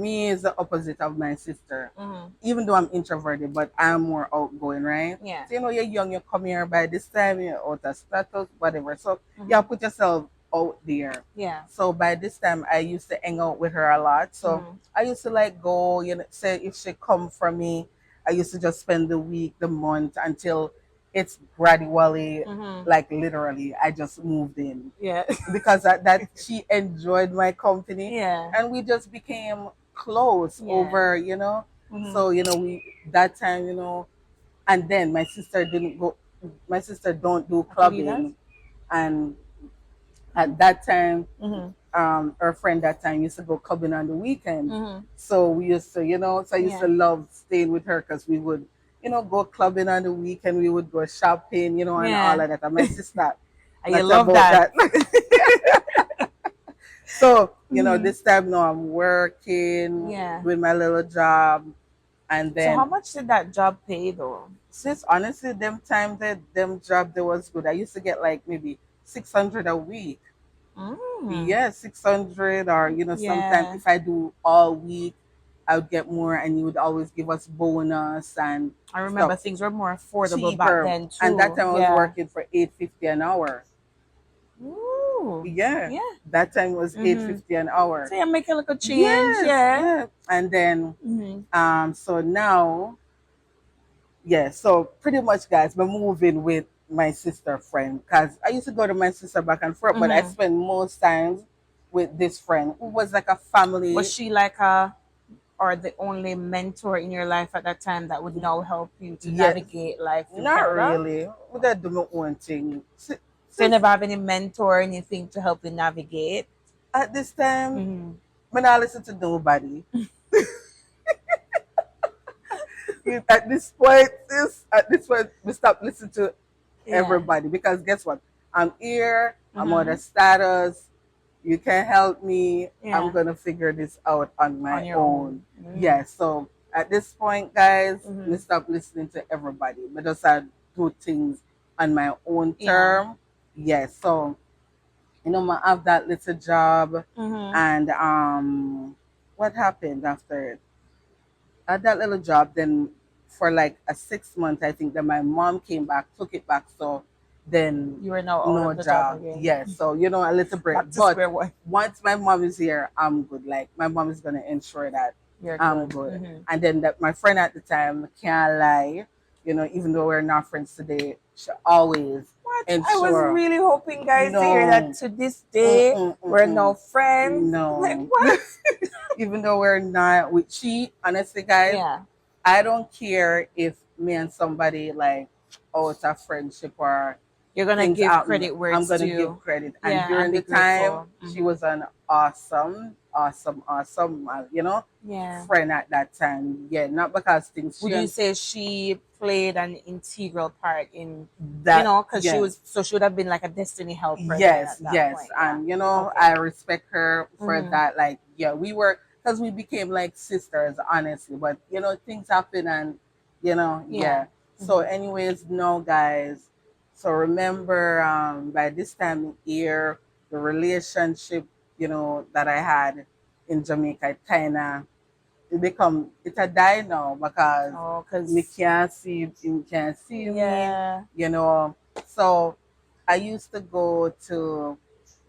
Me is the opposite of my sister. Mm-hmm. Even though I'm introverted, but I'm more outgoing, right? Yeah. So you're young, you come here by this time, you're out of status, whatever. So Mm-hmm. you put yourself out there. Yeah. So by this time, I used to hang out with her a lot. So Mm-hmm. I used to like go, say if she come for me, I used to just spend the week, the month until it's gradually, Mm-hmm. like literally, I just moved in Yeah. because that she enjoyed my company, Yeah. and we just became close Yeah. over, Mm-hmm. so we that time, and then my sister don't do Activitas? clubbing, and at that time Mm-hmm. her friend that time used to go clubbing on the weekend. Mm-hmm. So we used to, so I used Yeah. to love staying with her because we would, go clubbing on the weekend. We would go shopping, and all Yeah. of that. And my sister, You not love about that. that. So, Mm-hmm. this time now I'm working, Yeah. doing my little job. And So how then, much did that job pay though? since honestly, them time that them job that was good. I used to get like maybe 600 a week. Mm. Yeah, 600, or sometimes Yeah. if I do all week, I would get more, and you would always give us bonus and I remember stuff things were more affordable back cheaper. then And that too. time I was Yeah. working for 850 an hour. Ooh. Yeah, Yeah. that time was eight Mm-hmm. fifty an hour. So you make a little change. Yes, Yeah. yeah. And then Mm-hmm. so now, yeah, so pretty much, guys, we're moving with my sister friend because I used to go to my sister back and forth, but I Mm-hmm. spend most times with this friend who was like a Was family. she like a or the only mentor in your life at that time that would now help you to Yes, navigate life in not Canada? really. Would I do my own thing? So you Since never have any mentor or anything to help you navigate? At this time, Mm-hmm. when I listen to nobody. At this point, we stop listening to Yeah. everybody because guess what? I'm here. I'm on Mm-hmm. the status. You can help me. I'm Yeah. gonna figure this out on On my your own. own. Mm-hmm. Yeah. So at this point, guys, Mm-hmm. we stop listening to everybody. But just I do things on my own Yeah. term. Yes. So I have that little job, Mm-hmm. and what happened after it? At that little job, then for like a 6 month, I think that my mom came back, took it back. So then You are now out no of the job job. again. Yes. So, a little break. Back to But square one. once my mom is here, I'm good. Like my mom is gonna ensure that You're I'm good. good. Mm-hmm. And then that my friend at the time can't lie, even though we're not friends today, she always What? I was ensure really hoping, guys, to hear that no, to this day mm-mm, we're no mm-mm, friends. Like no. what? Even though we're not with she, honestly guys, Yeah. I don't care if me and somebody like, oh, it's a friendship or You're gonna things give happen. credit where I'm it's gonna give due. credit. And Yeah, and during be the time, grateful. she Mm-hmm. was an awesome, awesome, awesome, Yeah. friend at that time. Yeah, not because things Would you changed. say she played an integral part in, That because yeah, she would have been like a destiny helper then yes, at that yes, point. Yeah. and Okay. I respect her for Mm-hmm. that. Like, yeah, we were because we became like sisters, honestly. But things happen, and Yeah. yeah. So, Mm-hmm. anyways, no, guys. So remember, by this time year, the relationship, that I had in Jamaica, it's a die now because Oh, me cause can't see you can't see me, yeah. you know. So I used to go to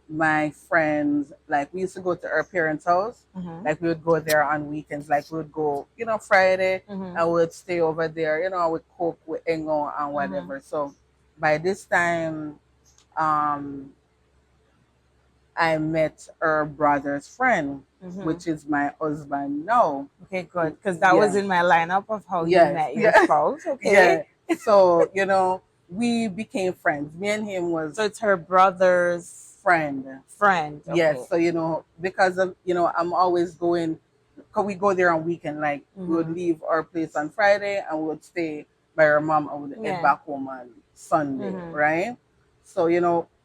my friends, like we used to go to our parents' house. Mm-hmm. Like we would go there on weekends. Like we would go, Friday, Mm-hmm. I would stay over there, I would cook with Engo and Mm-hmm. whatever. So by this time, um I met her brother's friend, Mm-hmm. which is my husband now. Okay, good. Because that was Yeah. in my lineup of how you Yes. met your Yeah. spouse. Okay. Yeah. So, we became friends. Me and him So was it's her brother's friend. friend. Okay. Yes. So, because of, I'm always going, cause we go there on weekend. Like we would Mm-hmm. leave our place on Friday and we would stay by our mom and would head Yeah. back home on Sunday, Mm-hmm. right? So,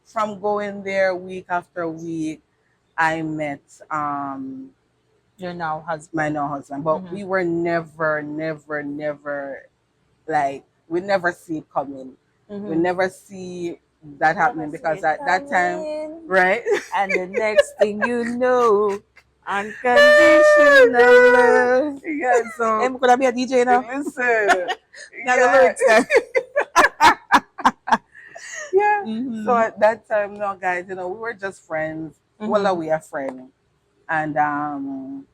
from going there week after week, I met Your now my husband. now husband. But Mm-hmm. we were never, never, never like we never see it coming. We Mm-hmm. never see that Never happening see because it at that time, coming. right? And the next thing you know, unconditional love. Yeah, so Em, could I be a DJ now? listen. Now the Yeah. lyrics there. Yeah. So Mm-hmm. at that time, no guys, we were just friends. Well, Mm-hmm. we are friends. And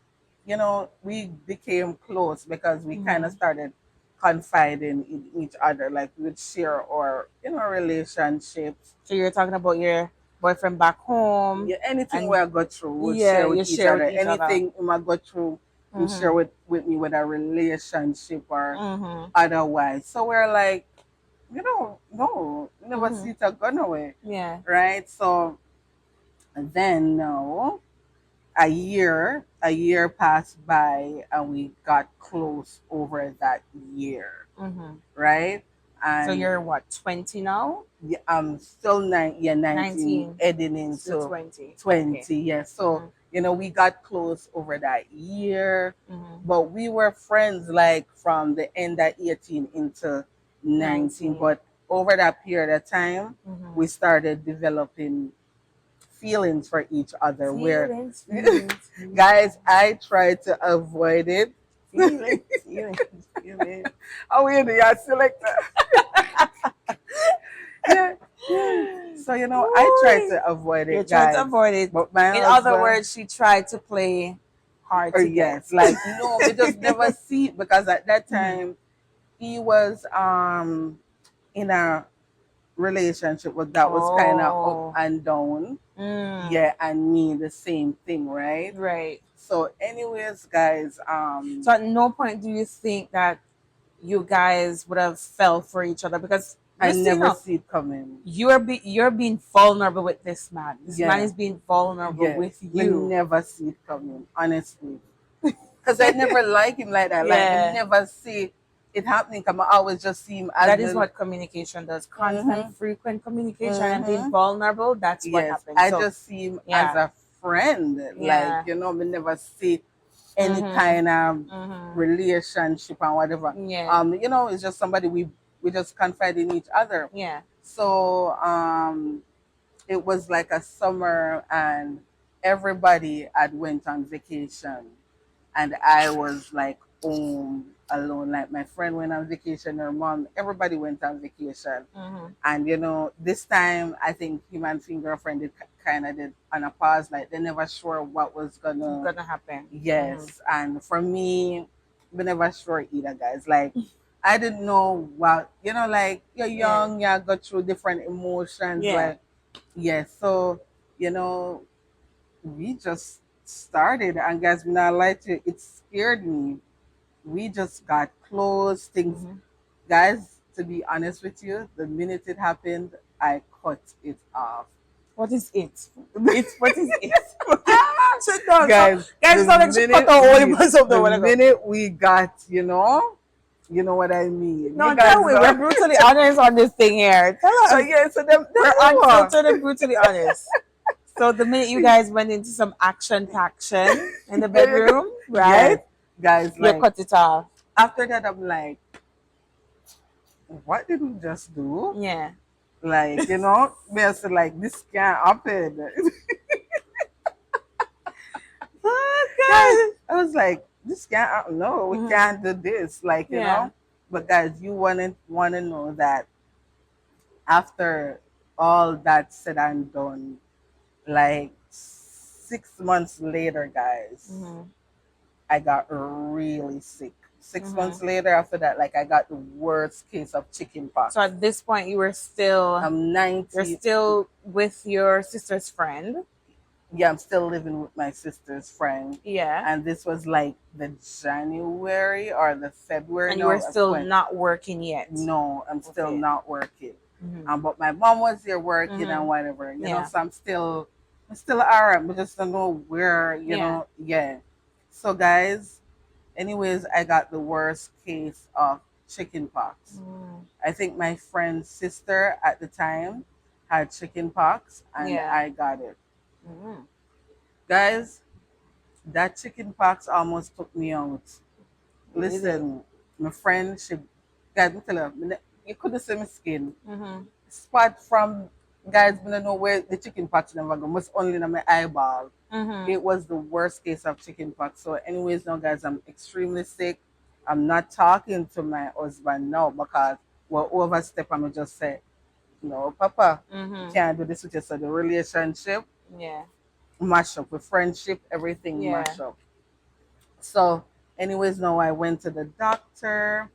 we became close because we kind Mm-hmm. of started confiding in each other. Like we'd share our, relationships. So you're talking about your boyfriend back home, Yeah, anything we and have got through, we'll yeah, share you with each share other. with each other. Anything we might go through, we share Mm-hmm. with me with a relationship or Mm-hmm. otherwise. So we're like, no, we never Mm-hmm. see it a gun away, Yeah. right? So then no, a year passed by and we got close over that year, Mm-hmm. right? So And you're what, 20 now? yeah, I'm still 19, 19 heading to into 20. Okay. 20. Yeah. So, Mm-hmm. we got close over that year, Mm-hmm. but we were friends like from the end of 18 into 19. 19. But over that period of time, Mm-hmm. we started developing feelings for each other where Feelings, feelings, feelings, guys, I tried to avoid it. feelings, feelings, feelings. Oh, yeah, they are selected. Yeah, yeah. So, I tried Ooh, to avoid you it, tried to guys. avoid it. But my In other husband, words, she tried to play hard or to get. yes, like, no, we just never see it because at that Mm-hmm. time, he was in a relationship that was kind of up Oh. and down. Mm. Yeah, and me, the same thing, right? Right. So, anyways, guys, So at no point do you think that you guys would have fell for each other, because I never Christina, see it coming. you're being vulnerable with this man. This man Yeah, is being vulnerable yeah. with Me you. never see it coming, honestly. Because I never like him like that. Like, me Yeah. never see it happening. Come, I always just see him as That is me. what communication does. Constant, Mm-hmm, frequent communication and being mm-hmm. vulnerable, that's what Yes, happens. I So, just see him as yeah. a friend. Like, Yeah. me never see any Mhm. kind of Mhm. relationship and whatever. Yeah. It's just somebody we just confide in each other. Yeah. So it was like a summer and everybody had went on vacation and I was like home alone. Like my friend went on vacation, her mom, everybody went on vacation. Mhm. And this time I think him and his girlfriend did kind of did on a pause, like they never sure what was gonna. Gonna happen. Mhm. Yes, and for me, we never sure either, guys. Like I didn't know what like you're Yeah. young, you go through different emotions, Yeah. like yes. So you know, we just started, and guys, when I lie to you, it scared me. We just got close, things, Mhm. guys. To be honest with you, the minute it happened, I cut it off. What is it? It's what is it? Sit down. So Guys, guys, the it's not like she cut minute out all the we parts of the the whatever. minute we got, you know what I mean. You No, guys tell me. We're got brutally honest on this thing here. Tell so us. yeah, so them We're know. unfiltered and brutally honest. So the minute you guys went into some action in the bedroom, Yes, right? guys, You like cut it off. after that I'm like, what did we just do? Yeah. Like, me I said like this can't happen. Oh, Guys, God. I was like, this can't happen. No, we Mhm. can't do this. Like, Yeah. But guys, you wanna know that after all that said and done, like 6 months later, guys, Mhm. I got really sick. Six Mhm. months later, after that, like I got the worst case of chicken pox. So at this point, I'm you're 90. still with your sister's friend. Yeah, I'm still living with my sister's friend. Yeah. And this was like the January or the February, And you no, were of still 20. not working yet. No, I'm still Okay. not working. Mhm. But my mom was there working and Mhm. whatever, Yeah. so I'm still alright, but just don't know where, Yeah. yeah. So guys, anyways, I got the worst case of chicken pox. Mm. I think my friend's sister at the time had chicken pox and Yeah. I got it. Mhm. Guys, that chicken pox almost took me out. Really? Listen, my friend, guys, me tell her, you couldn't see my skin. Mhm. Spot from, guys, I don't know where the chicken pox never go, must only in my eyeball. Mhm. It was the worst case of chicken pox. So, anyways, now, guys, I'm extremely sick. I'm not talking to my husband now because we're overstep. I'm just say, no, Papa, you Mhm. can't do this with you. So, the relationship Yeah. mash up, with friendship, everything Yeah. mash up. So, anyways, now I went to the doctor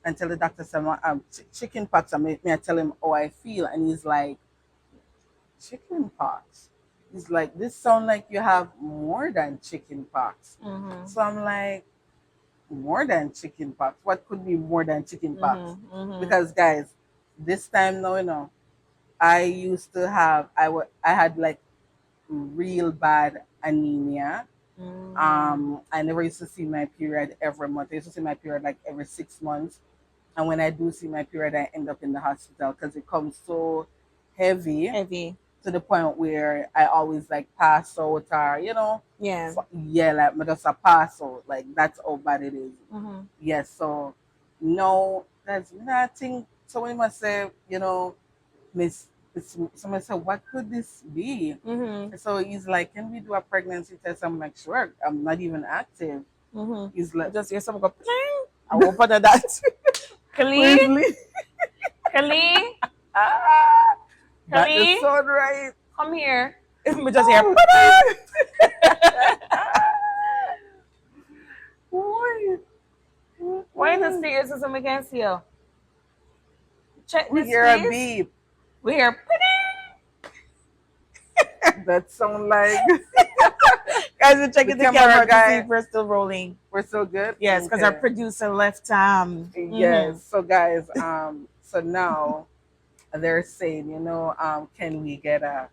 and tell the doctor some chicken pox. I tell him how I feel, and he's like, chicken pox. He's like, this sound like you have more than chicken pox. Mhm. So I'm like, more than chicken pox? What could be more than chicken pox? Mhm. Mhm. Because guys, this time now, I used to have I had like real bad anemia. Mm. I never used to see my period every month. I used to see my period like every 6 months. And when I do see my period, I end up in the hospital because it comes so heavy Heavy. to the point where I always like pass out or, Yeah. yeah, like me just a pass out. Like that's how bad it is. Mhm. Yes, so no, that's nothing. So when I say, Miss, somebody said, what could this be? Mhm. So he's like, can we do a pregnancy test? I'm like, sure. I'm not even active. Mhm. He's You like, just hear someone go. Pling. I open that. where's Kali, Lee? Kali, Ah, got the Kali, sound right. come here. We just hear. Boy. Why in the stairs is something against you? Check We this, hear a please. beep. We hear. That sound like Guys, we're checking the camera camera to see guy. if we're still rolling. We're so good. Yes, because Okay. our producer left. Yes. So guys, so now they're saying, can we get a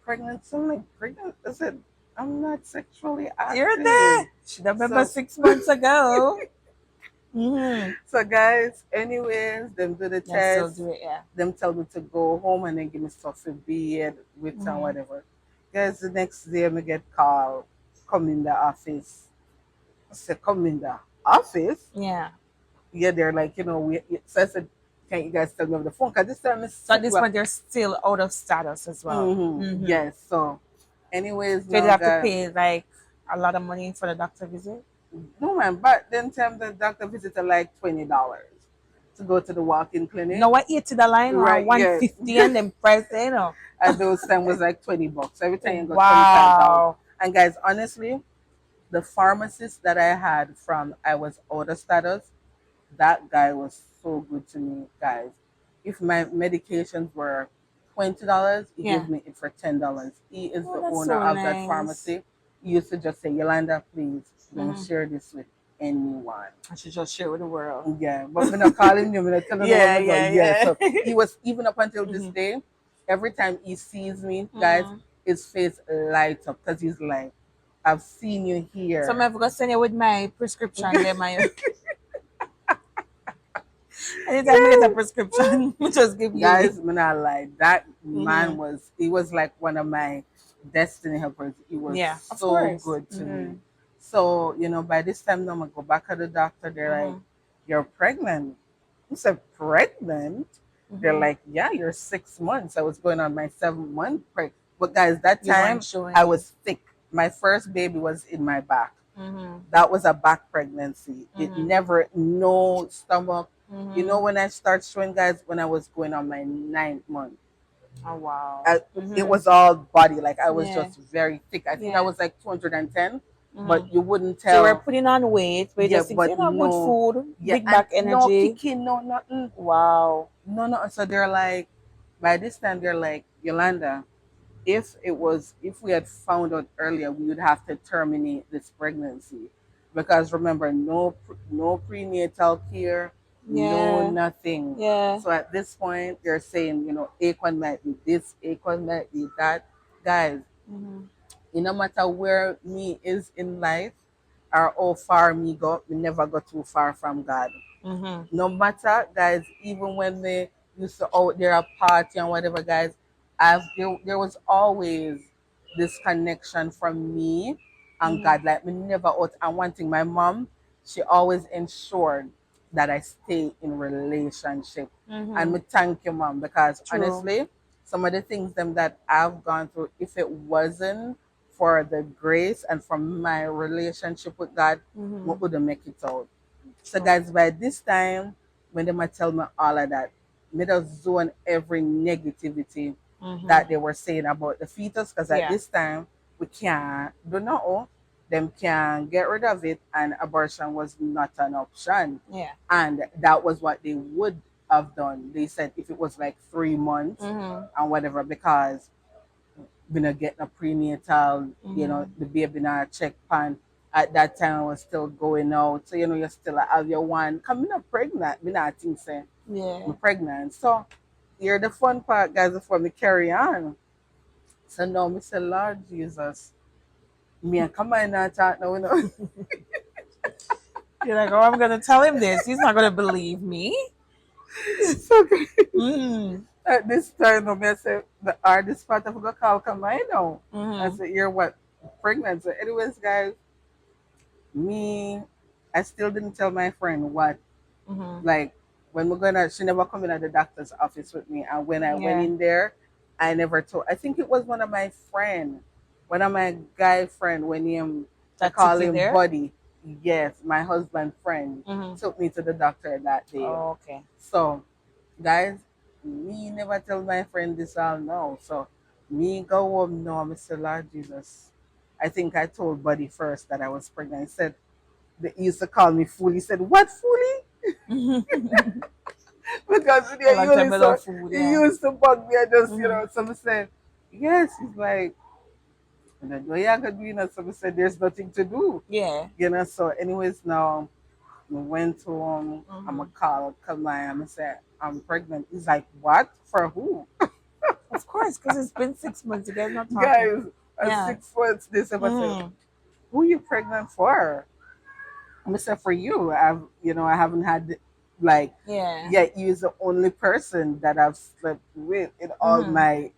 pregnancy? I'm like, pregnant? I said, I'm not sexually You're active. there. Should have remember So, 6 months ago. Mm-hmm. so guys, anyways, them do the Yeah, still test, do it. Yeah. them tell me to go home and then give me stuff to bed with and Mm-hmm. whatever. Guys, the next day I get called, come in the office. I said, come in the office? Yeah. Yeah, they're like, so I said, can you guys tell me over the phone? Because this time it's So at sick. this point, they're still out of status as well. Mm-hmm. Yes. So, anyways, So you now, have to guys, pay like a lot of money for the doctor visit. no man, but then time the doctor visited like $20 to go to the walk-in clinic. No, I eat to the line or Right, one yeah. fifty and then price it. At those time was like $20. Every time you got $25. Wow. And guys, honestly, the pharmacist that I had from I was out of status, that guy was so good to me, guys. If my medications were $20, he Yeah. gave me it for $10. He is Oh, the that's owner so of that nice. pharmacy. He used to just say, Yolanda, please don't Mm-hmm. share this with anyone. I should just share with the world. Yeah, but we're not calling you, we're not telling you what Yeah, we're going. yeah, Yeah, so yeah. he was even up until this Mm-hmm. day. Every time he sees me, guys, Mm-hmm. his face lights up because he's like, I've seen you So I'm here. gonna send you with my prescription. There, my anytime I get a prescription, we just give you it. Guys, when I like that man Mm-hmm. he was like one of my destiny helpers. He was Yeah, of so course. good to Mm-hmm. me. So, by this time now I'm gonna go back to the doctor. They're like, Mm-hmm. you're pregnant. I said, pregnant? They're Mm-hmm. like, yeah, you're 6 months. I was going on my 7 month break. But guys, that You weren't time I showing. was thick. My first baby was in my back. Mm-hmm. That was a back pregnancy. It Mm-hmm. never, no stomach. Mm-hmm. When I start showing, guys, when I was going on my 9th month, Oh wow. it Mm-hmm. was all body. Like I was Yeah. just very thick. I think I Yeah. was like 210, Mm-hmm. but you wouldn't So you were tell. putting on weight, but you Yeah, just think, but good no. food, Yeah, big and back no energy. kicking, no nothing. Wow. No, no. So they're like, by this time, they're like, Yolanda, if we had found out earlier, we would have to terminate this pregnancy because remember, no prenatal care, no Yeah. nothing. Yeah. So at this point, they're saying, Aquan might be this, Aquan might be that. Guys, Mm-hmm. no matter where me is in life or how far me go, me never go too far from God. Mm-hmm. No matter, guys, even when they used to out there a party and whatever, guys, there was always this connection from me and Mm-hmm. God. Like me never out. And one thing, my mom, she always ensured that I stay in relationship. And Mm-hmm. me thank you, mom, because True. honestly, some of the things them that I've gone through, if it wasn't for the grace and from my relationship with God, we Mm-hmm. wouldn't make it out. So True. guys, by this time, when they might tell me all of that, me just zone every negativity Mm-hmm. that they were saying about the fetus, because at Yeah. this time we can't do no, them can get rid of it, and abortion was not an option. Yeah. And that was what they would have done. They said if it was like 3 months Mm-hmm. and whatever, because we not getting a prenatal, Mm-hmm. the baby not check pan. At that time I was still going out. So you still have your one. Come not pregnant. Me not think say Yeah. I'm pregnant. So here the fun part, guys, before me carry on. So now me say, Lord Jesus, me and come on and talk now, You're like, oh, I'm gonna tell him this. He's not gonna believe me. So Mm. at this time now me I say the hardest part of the call come I know. I Mm-hmm. said, you're what? Pregnant. So anyways, guys, me I still didn't tell my friend what, Mm-hmm. like, when we're gonna she never come in at the doctor's office with me, and when I went Yeah. in there I never told. I think it was one of my guy friend, when him, I That took call you him there. buddy. Yes, my husband friend Mm-hmm. took me to the doctor that day. Oh, okay. So guys, me never tell my friend this all now. So me go home now, Mr. Lord Jesus. I think I told buddy first that I was pregnant. He said, he used to call me fool. He said, what foolie? Because A yeah, long time I love food. he Yeah. used to bug me and just, Mm-hmm. some said, yes, he's like, and then, well, yeah, I could do, some said, there's nothing to do. Yeah. So anyways, now, I went home, I'm a Mhm. call Kamai, I'm say I'm pregnant. He's like, what? For who? Of course, because it's been 6 months. You guys not talking. Guys, at Yeah. 6 months, this ever said, Mhm. who you pregnant for? I said, for you. I haven't had like Yeah. yet you're the only person that I've slept with in all Mhm. my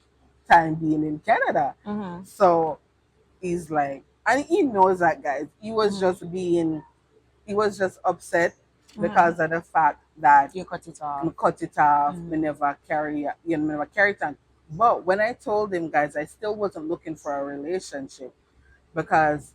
time being in Canada. Mhm. So he's like, and he knows that, guys. Mhm. He was just upset Mhm. because of the fact that You cut it off. me cut it off, me Mhm. never carry, me never carry it on. But when I told him, guys, I still wasn't looking for a relationship because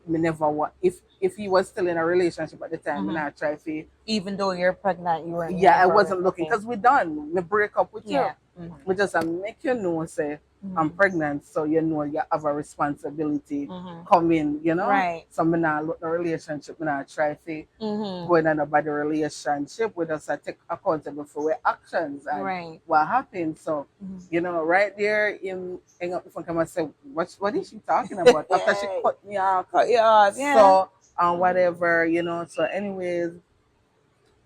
me never want, if he was still in a relationship at the time, and Mhm. I try to, Even though you're pregnant, you weren't yeah, looking I for wasn't it. looking Okay. because we done. Me break up with you. Yeah. Mhm. We just make you know, say I'm Mhm. pregnant, so you know you have a responsibility Mhm. coming. Right. So me not look the relationship. Me not try to Mhm. go in another relationship. We just take accountable for our actions and Right. what happened. So Mhm. right there in hang up the phone, come and say, what is she talking about? After she cut me off. Cut you off. Yeah. So whatever. So anyways,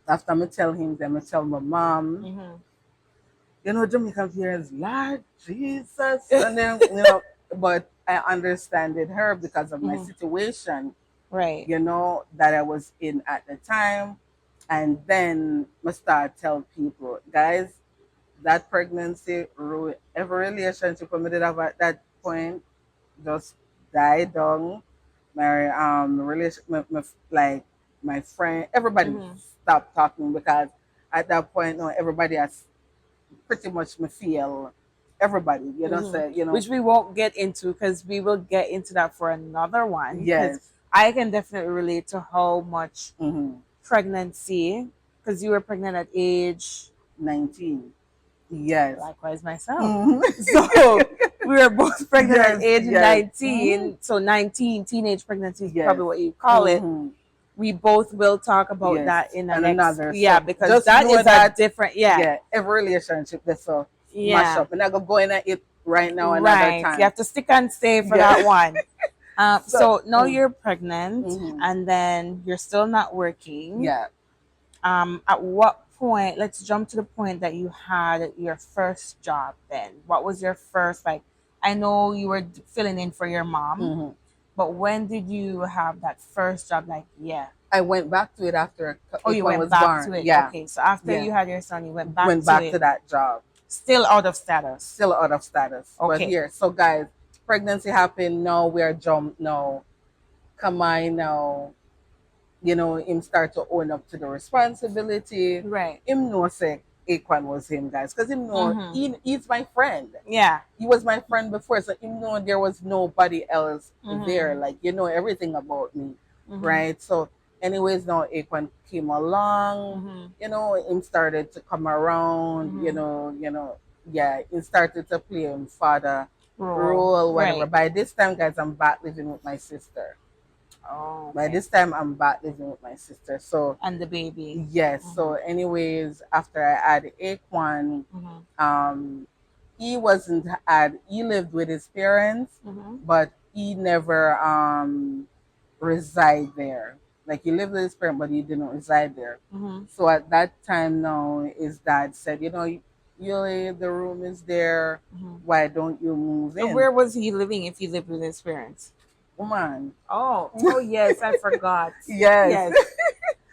after me tell him, then me tell my mom. Mhm. Jamaican parents, Lord Jesus. And then, but I understanded her because of my Mhm. situation, Right. that I was in at the time. And then I start tell people, guys, that pregnancy ruined every relationship I did have at that point, just died down. My relation, like my friend, everybody Mhm. stopped talking because at that point, no, everybody has pretty much me feel everybody, Mhm. say, Which we won't get into because we will get into that for another one. Because yes, I can definitely relate to how much mm-hmm. pregnancy, because you were pregnant at age, 19, yes, likewise myself. mm-hmm. So we were both pregnant at Yes, age yes, mm-hmm. 19. So 19, teenage pregnancy is Yes, probably what you call it. mm-hmm. We both will talk about Yes, that in the and next, another. yeah, So because just that know is a that, different, yeah, yeah, every relationship that's a mash yeah, up, and I go in at it right now another right. You time. have to stick and stay for Yeah. that one. So, So now you're pregnant mm-hmm. and then you're still not working. Yeah, At what point, let's jump to the point that you had your first job then. What was your first, like, I know you were filling in for your mom, mm-hmm. but when did you have that first job? Like, yeah. I went back to it after Oh, you Aquan went was back to born. it. Yeah, Okay. So after yeah, you had your son, you went back went to back to it, that job. still out of status. Still out of status. But Okay. here, so guys, pregnancy happened. Now we're jumped. Now, come on now. Him start to own up to the responsibility. Right. Him know say Aquan was him, guys, because him know Mm-hmm. he's my friend. Yeah. He was my friend before, so him know there was nobody else there. Mm-hmm. Like everything about me, Mm-hmm. right? So, anyways, now Aquan came along. Mm-hmm. Him started to come around. Mm-hmm. Yeah, he started to play him father Role. role, whatever. Right. By this time, guys, I'm back living with my sister. Oh, By okay. this time, I'm back living with my sister. So, And the baby. yes. Mm-hmm. So, anyways, after I had Aquan, Mm-hmm. um, he lived with his parents, Mm-hmm. but he never reside there. Like he lived with his parents, but he didn't reside there. Mm-hmm. So at that time now, his dad said, Yuli, the room is there. Mm-hmm. Why don't you move So in? where was he living if he lived with his parents? Woman. Oh, oh yes, I forgot. Yes. Yes.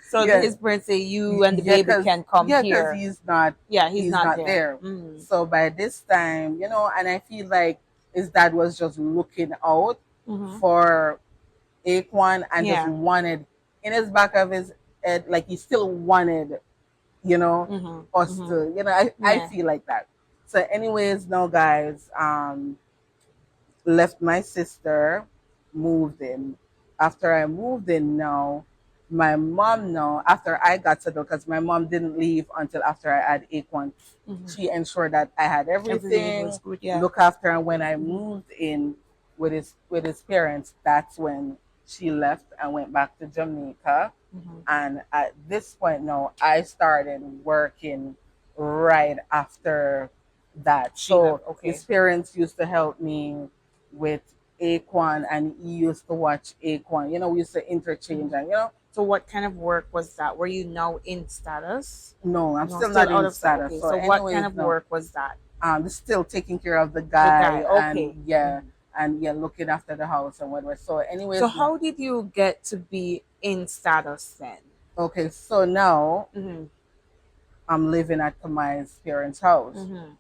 So Yes. his parents say you and the Yeah, baby because can come because here. he's not Yeah, he's not there. there. Mm. So by this time, and I feel like his dad was just looking out Mm-hmm. for Aquan and just Yeah. wanted in his back of his head, like he still wanted, Mm-hmm. us Mm-hmm. to, I Yeah. feel like that. So anyways, now guys, left my sister, moved in. After I moved in now, my mom now, after I got settled, because my mom didn't leave until after I had Aquan, Mm-hmm. she ensured that I had Everything everything, was good. Yeah. look after, and when I Mm-hmm. moved in with his parents, that's when she left and went back to Jamaica. Mm-hmm. And at this point now, I started working right after that. She So left. Okay. his parents used to help me with Aquan and he used to watch Aquan. You know, we used to interchange and So what kind of work was that? Were you now in status? no, I'm No, still still not out in of status. status. Okay. So So what kind anyways, of no. work was that? Still taking care of the The guy. guy and Okay. yeah, and yeah, looking after the house and whatever. So So anyways, no. how did you get to be in status then? Okay, so now Mm-hmm. I'm living at Kamai's parents' house. Mm-hmm.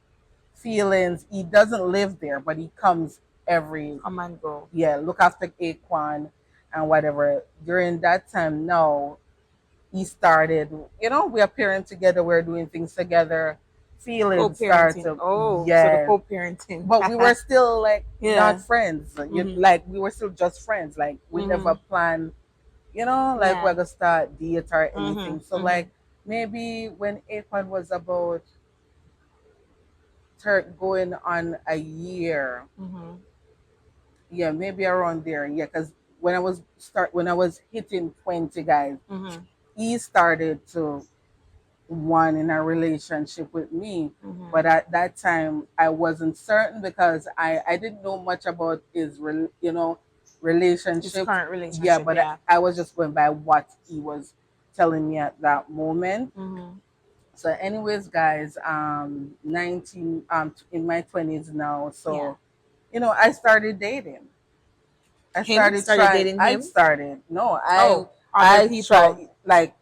Feelings, he doesn't live there, but he comes every Come and go. yeah, look after Aquan and whatever. During that time now, he started, we are parent together, we're doing things together. Feelings start Co-parenting. to Oh, so the yeah. co-parenting. But we were still like Yeah. not friends. Mm-hmm. Like we were still just friends. Like we never Mm-hmm. planned, like we're Yeah. gonna start date or anything. So Mm-hmm. Mm-hmm. like maybe when Akon was about going on a year, Mm-hmm. yeah, maybe around there, yeah, because when I was hitting 20 guys, Mm-hmm. he started to one in a relationship with me. Mm-hmm. But at that time, I wasn't certain because I didn't know much about his, His relationships. current Yeah, relationship, but yeah. I was just going by what he was telling me at that moment. Mm-hmm. So, anyways, guys, 19, in my 20s now. Yeah. So, I started dating. I Him started started trying. dating I him. started. No, Oh, other I people. tried like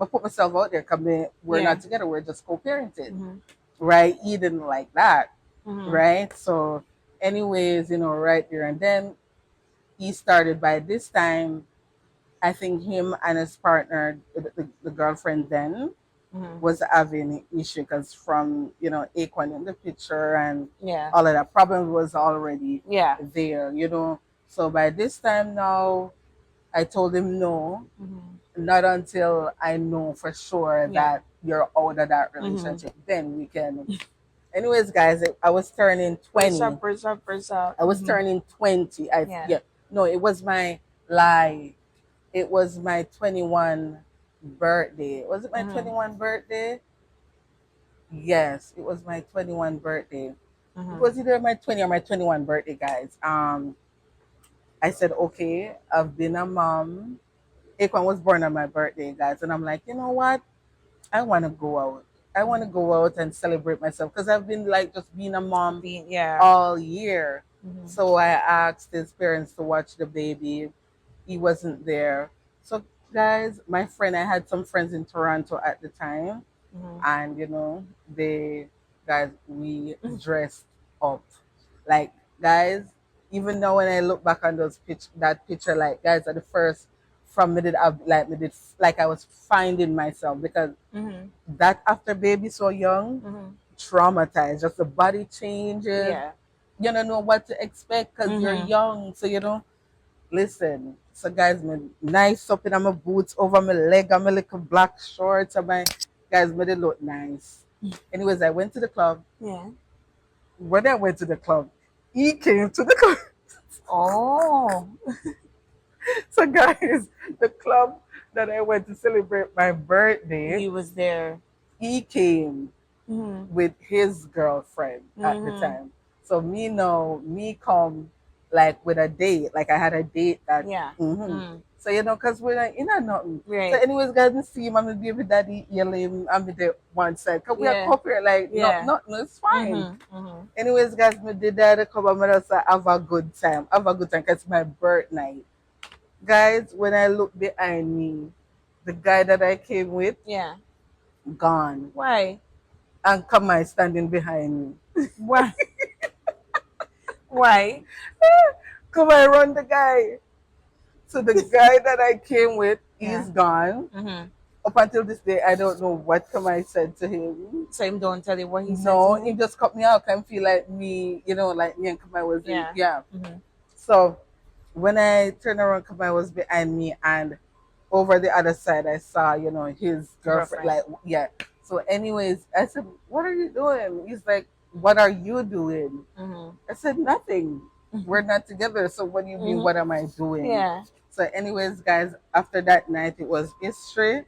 I put myself out there because we're Yeah. not together. We're just co-parented, Mm-hmm. right? He didn't like that, Mm-hmm. right? So, anyways, right there and then he started. By this time, I think him and his partner, the girlfriend then, Mm-hmm. was having issue because from Aquan in the picture and Yeah. all of that problem was already Yeah. there. So by this time now, I told him no, Mm-hmm. not until I know for sure Yeah. that you're out of that Mm-hmm. relationship. Then we can. Anyways, guys, I was turning Brush 20. up, brush up, brush up. I was Mm-hmm. turning 20. Yeah. Yeah. No, it was my lie. It was my 21 birthday. Was it my Mm-hmm. 21 birthday? Yes, it was my 21 birthday. It Mm-hmm. was either my 20 or my 21 birthday, guys. I said, okay, I've been a mom. Akon was born on my birthday, guys. And I'm like, you know what? I want to go out. I want to go out and celebrate myself because I've been like just being a mom Yeah. all year. Mm-hmm. So I asked his parents to watch the baby. He wasn't there. So, guys, my friend, I had some friends in Toronto at the time. Mm-hmm. And, we dressed up. Like, guys, even now when I look back on that picture, like, guys, at the first, from me did have like I was finding myself because Mm-hmm. that after baby so young, Mm-hmm. traumatized, just the body changes. Yeah. You don't know what to expect because you're Mm-hmm. young. So listen. So guys, me nice up in my boots over my leg and my little black shorts and my guys made it look nice. Anyways, I went to the club. Yeah. When I went to the club, he came to the club. Oh. So guys, the club that I went to celebrate my birthday, He was there. he came Mm-hmm. with his girlfriend at the Mm-hmm. time. So me come like with a date. Like I had a date that. Yeah. Mm. So because we're like, nothing. Right. So anyways, guys, me see him, I'm gonna baby daddy yell him, I'm with the one side. Cause we are Yeah. corporate, like Yeah. no, it's fine. Mm-hmm. Mm-hmm. Anyways, guys, me did that come and just have a good time. Have a good time because it's my birth night. Guys, when I look behind me, the guy that I came with, Yeah. gone. Why? And Kamai standing behind me. Why? Why? Come I run the guy. So the guy that I came with Yeah. is gone. Mm-hmm. Up until this day, I don't know what Kamai said to him. So him don't tell you what he said No, to he you? just cut me out and feel like me, like me and Kamai was in. Yeah. Yeah. Mm-hmm. So when I turned around, Kamai was behind me, and over the other side, I saw, his girlfriend. Like, yeah. So, anyways, I said, "What are you doing?" He's like, "What are you doing?" Mm-hmm. I said, "Nothing. We're not together. So, what do you mean? Mhm. What am I doing?" Yeah. So, anyways, guys, after that night, it was history.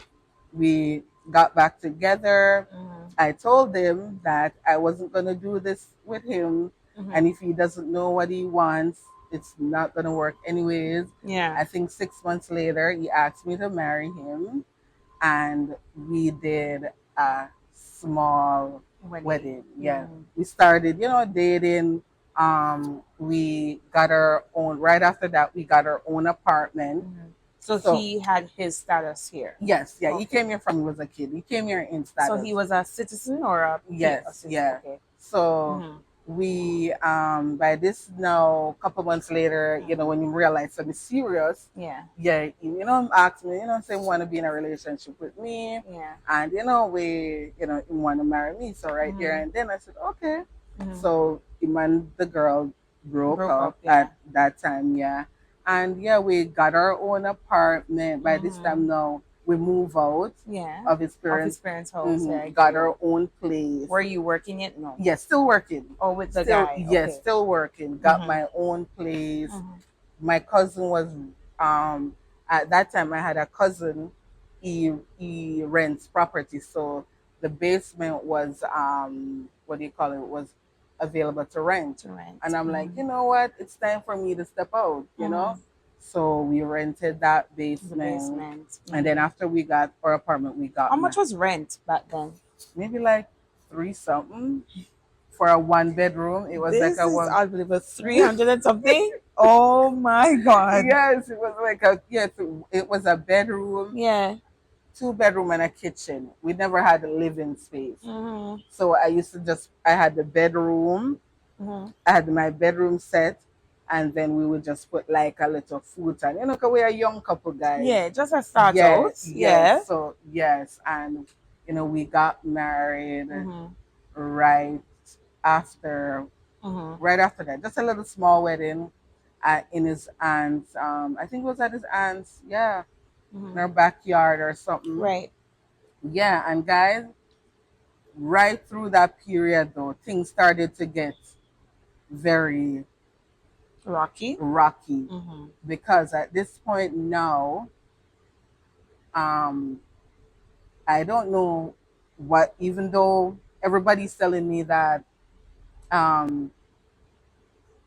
We got back together. Mm-hmm. I told him that I wasn't going to do this with him. Mm-hmm. And if he doesn't know what he wants, it's not gonna work anyways. Yeah. I think 6 months later, he asked me to marry him, and we did a small wedding. Yeah, Mhm. we started, dating. We got our own. Right after that, we got our own apartment. Mhm. So So he had his status here. yes, yeah, he Okay. came here from he was a kid. He came here in So status. he was a citizen or a Yes, citizen? yeah. Okay. So Mhm. we by this now, couple months later, when you realize something serious, Yeah. yeah, asked me, say want to be in a relationship with me, Yeah. and we, he want to marry me. So right there Mhm. and then I said, okay. Mhm. So him and the girl broke Broke up up. Yeah. at that time, yeah. And yeah, we got our own apartment. By this time Mhm. now, we move out Yeah. of his Of his parents. parents' house. Yeah. I Got get our it. own place. Were you working it? No. Yes, still working. Oh, with the Still, guy. yes, Okay. still working. Got Mhm. my own place. Mhm. My cousin was, um, at that time I had a cousin. He rents property, so the basement was, what do you call it? Was available to rent. To rent. And I'm like, Mhm. you know what? It's time for me to step out. Mhm. So we rented that The basement, basement. and then Mhm. after we got our apartment, we How got much was rent back then? maybe like three something for a 1 bedroom. It was like This a is one. unbelievable. 300 and something? Oh my God. Yes, it was like a yes. It was a bedroom, Yeah. 2 bedroom, and a kitchen. We never had a living space, Mm-hmm. so I used to just. I had the bedroom. Mm-hmm. I had my bedroom set, and then we would just put like a little futon. 'Cause we're a young couple, guys. Yeah, just a start Yeah, out. Yeah. yes. So yes, and we got married Mm-hmm. right after Mm-hmm. right after that. Just a little small wedding in his aunt's, I think it was at his aunt's, yeah, in Mm-hmm. her backyard or something. Right. Yeah, and guys, right through that period though, things started to get very Rocky. rocky Mm-hmm. because at this point now, um, I don't know what, even though everybody's telling me that um,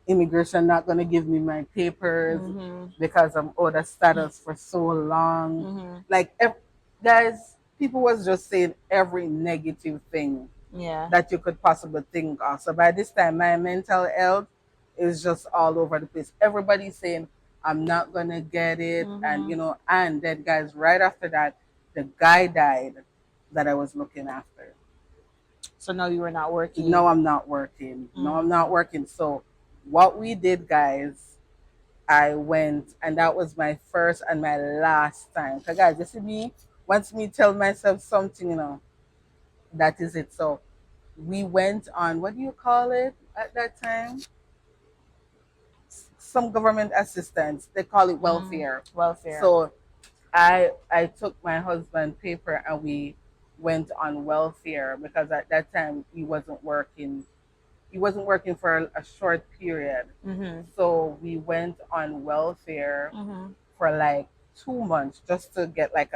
immigration not going to give me my papers Mm-hmm. because I'm out of status for so long. Mm-hmm. Like, guys, people was just saying every negative thing Yeah. that you could possibly think of. So by this time, my mental health is just all over the place. Everybody's saying I'm not gonna get it, and Mm-hmm. and then guys, right after that, the guy died that I was looking after. So now you were not No, working. I'm not working. No, I'm not Mm-hmm. working. So what we did, guys, I went, and that was my first and my last time. Cause guys, you see me, once me tell myself something, that is it. So we went on, what do you call it at that time? Some government assistance. They call it welfare. Welfare. So I took my husband paper and we went on welfare because at that time he wasn't working. He wasn't working for a short period. Mm-hmm. So we went on welfare Mm-hmm. for like 2 months just to get like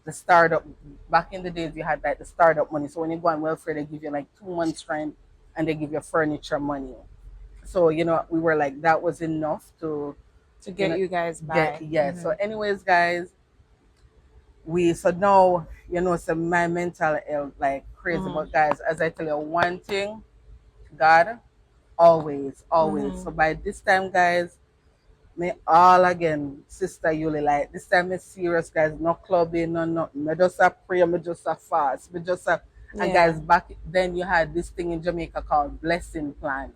the startup. Back in the days, you had like the startup money. So when you go on welfare, they give you like 2 months rent and they give you furniture money. So we were like that was enough to To you get know you guys get, by. yeah. So Mm-hmm. anyways, guys, we so now so my mental health like crazy. Mm-hmm. But guys, as I tell you one thing, God always, always. Mm-hmm. So by this time, guys, me all again, Sister Yuli, like this time is serious, guys. No clubbing, no nothing. Me just a pray, me just a fast. Me just a and Yeah. guys, back then you had this thing in Jamaica called blessing plan,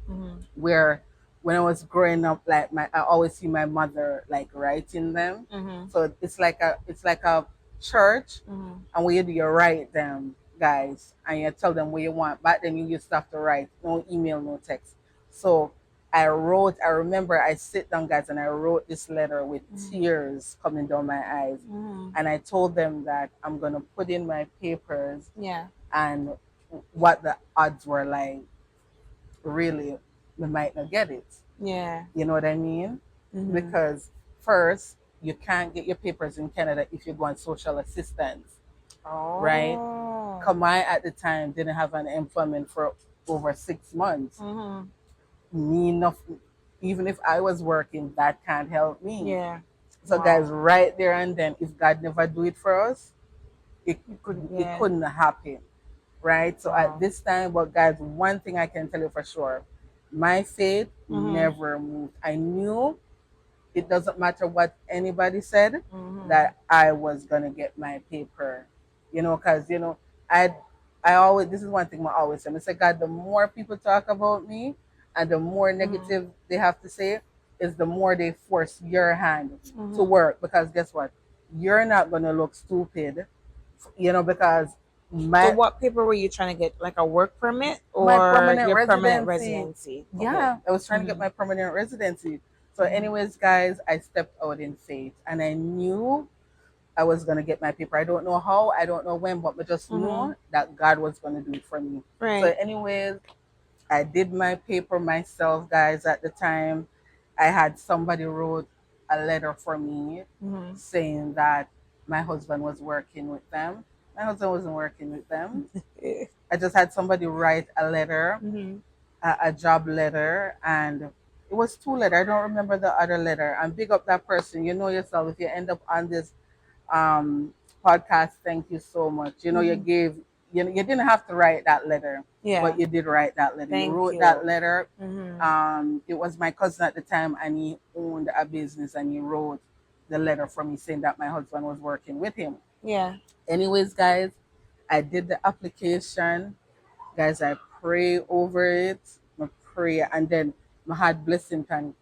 Mm-hmm. where when I was growing up, like I always see my mother like writing them. Mm-hmm. So it's like a church, Mm-hmm. and where you do you write them, guys, and you tell them what you want. Back then you used to have to write, no email, no text. So I remember I sit down, guys, and I wrote this letter with Mm-hmm. tears coming down my eyes. Mm-hmm. And I told them that I'm gonna put in my papers Yeah. and what the odds were like. Really, we might not get it. Yeah. You know what I mean? Mm-hmm. Because first, you can't get your papers in Canada if you go on social assistance, right? Oh. Kamai at the time didn't have an employment for over 6 months. Mm-hmm. Me enough. Even if I was working, that can't help me. Yeah. So guys, Wow. right there and then, if God never do it for us, it You could, it yeah. couldn't happen, right? So at Wow. this time, but guys, one thing I can tell you for sure, my faith Mm-hmm. never moved. I knew it doesn't matter what anybody said, Mm-hmm. that I was gonna get my paper, because I I always, this is one thing I always say. I say, God, the more people talk about me and the more Mm-hmm. negative they have to say, is the more they force your hand to Mm-hmm. work, because guess what? You're not gonna look stupid, because So my what paper were you trying to get? Like a work permit my or permanent your permanent residency. residency? Okay. Yeah, I was trying to get Mm-hmm. my permanent residency. So, Mm-hmm. anyways, guys, I stepped out in faith and I knew I was gonna get my paper. I don't know how, I don't know when, but I just Mm-hmm. knew that God was gonna do it for me. So, Right. anyways, I did my paper myself, guys. At the time, I had somebody wrote a letter for me Mm-hmm. saying that my husband was working with them. My husband wasn't working with them. I just had somebody write a letter, Mm-hmm. a job letter, and it was two letter. I don't remember the other letter. And big up that person. You know yourself. If you end up on this um, podcast, thank you so much. You Mm-hmm. gave. You didn't have to write that letter, Yeah. but you did write that letter. You Thank wrote you. that letter. Mm-hmm. It was my cousin at the time, and he owned a business, and he wrote the letter for me saying that my husband was working with him. Yeah. Anyways, guys, I did the application. Guys, I pray over it. I pray, and then I had blessing time,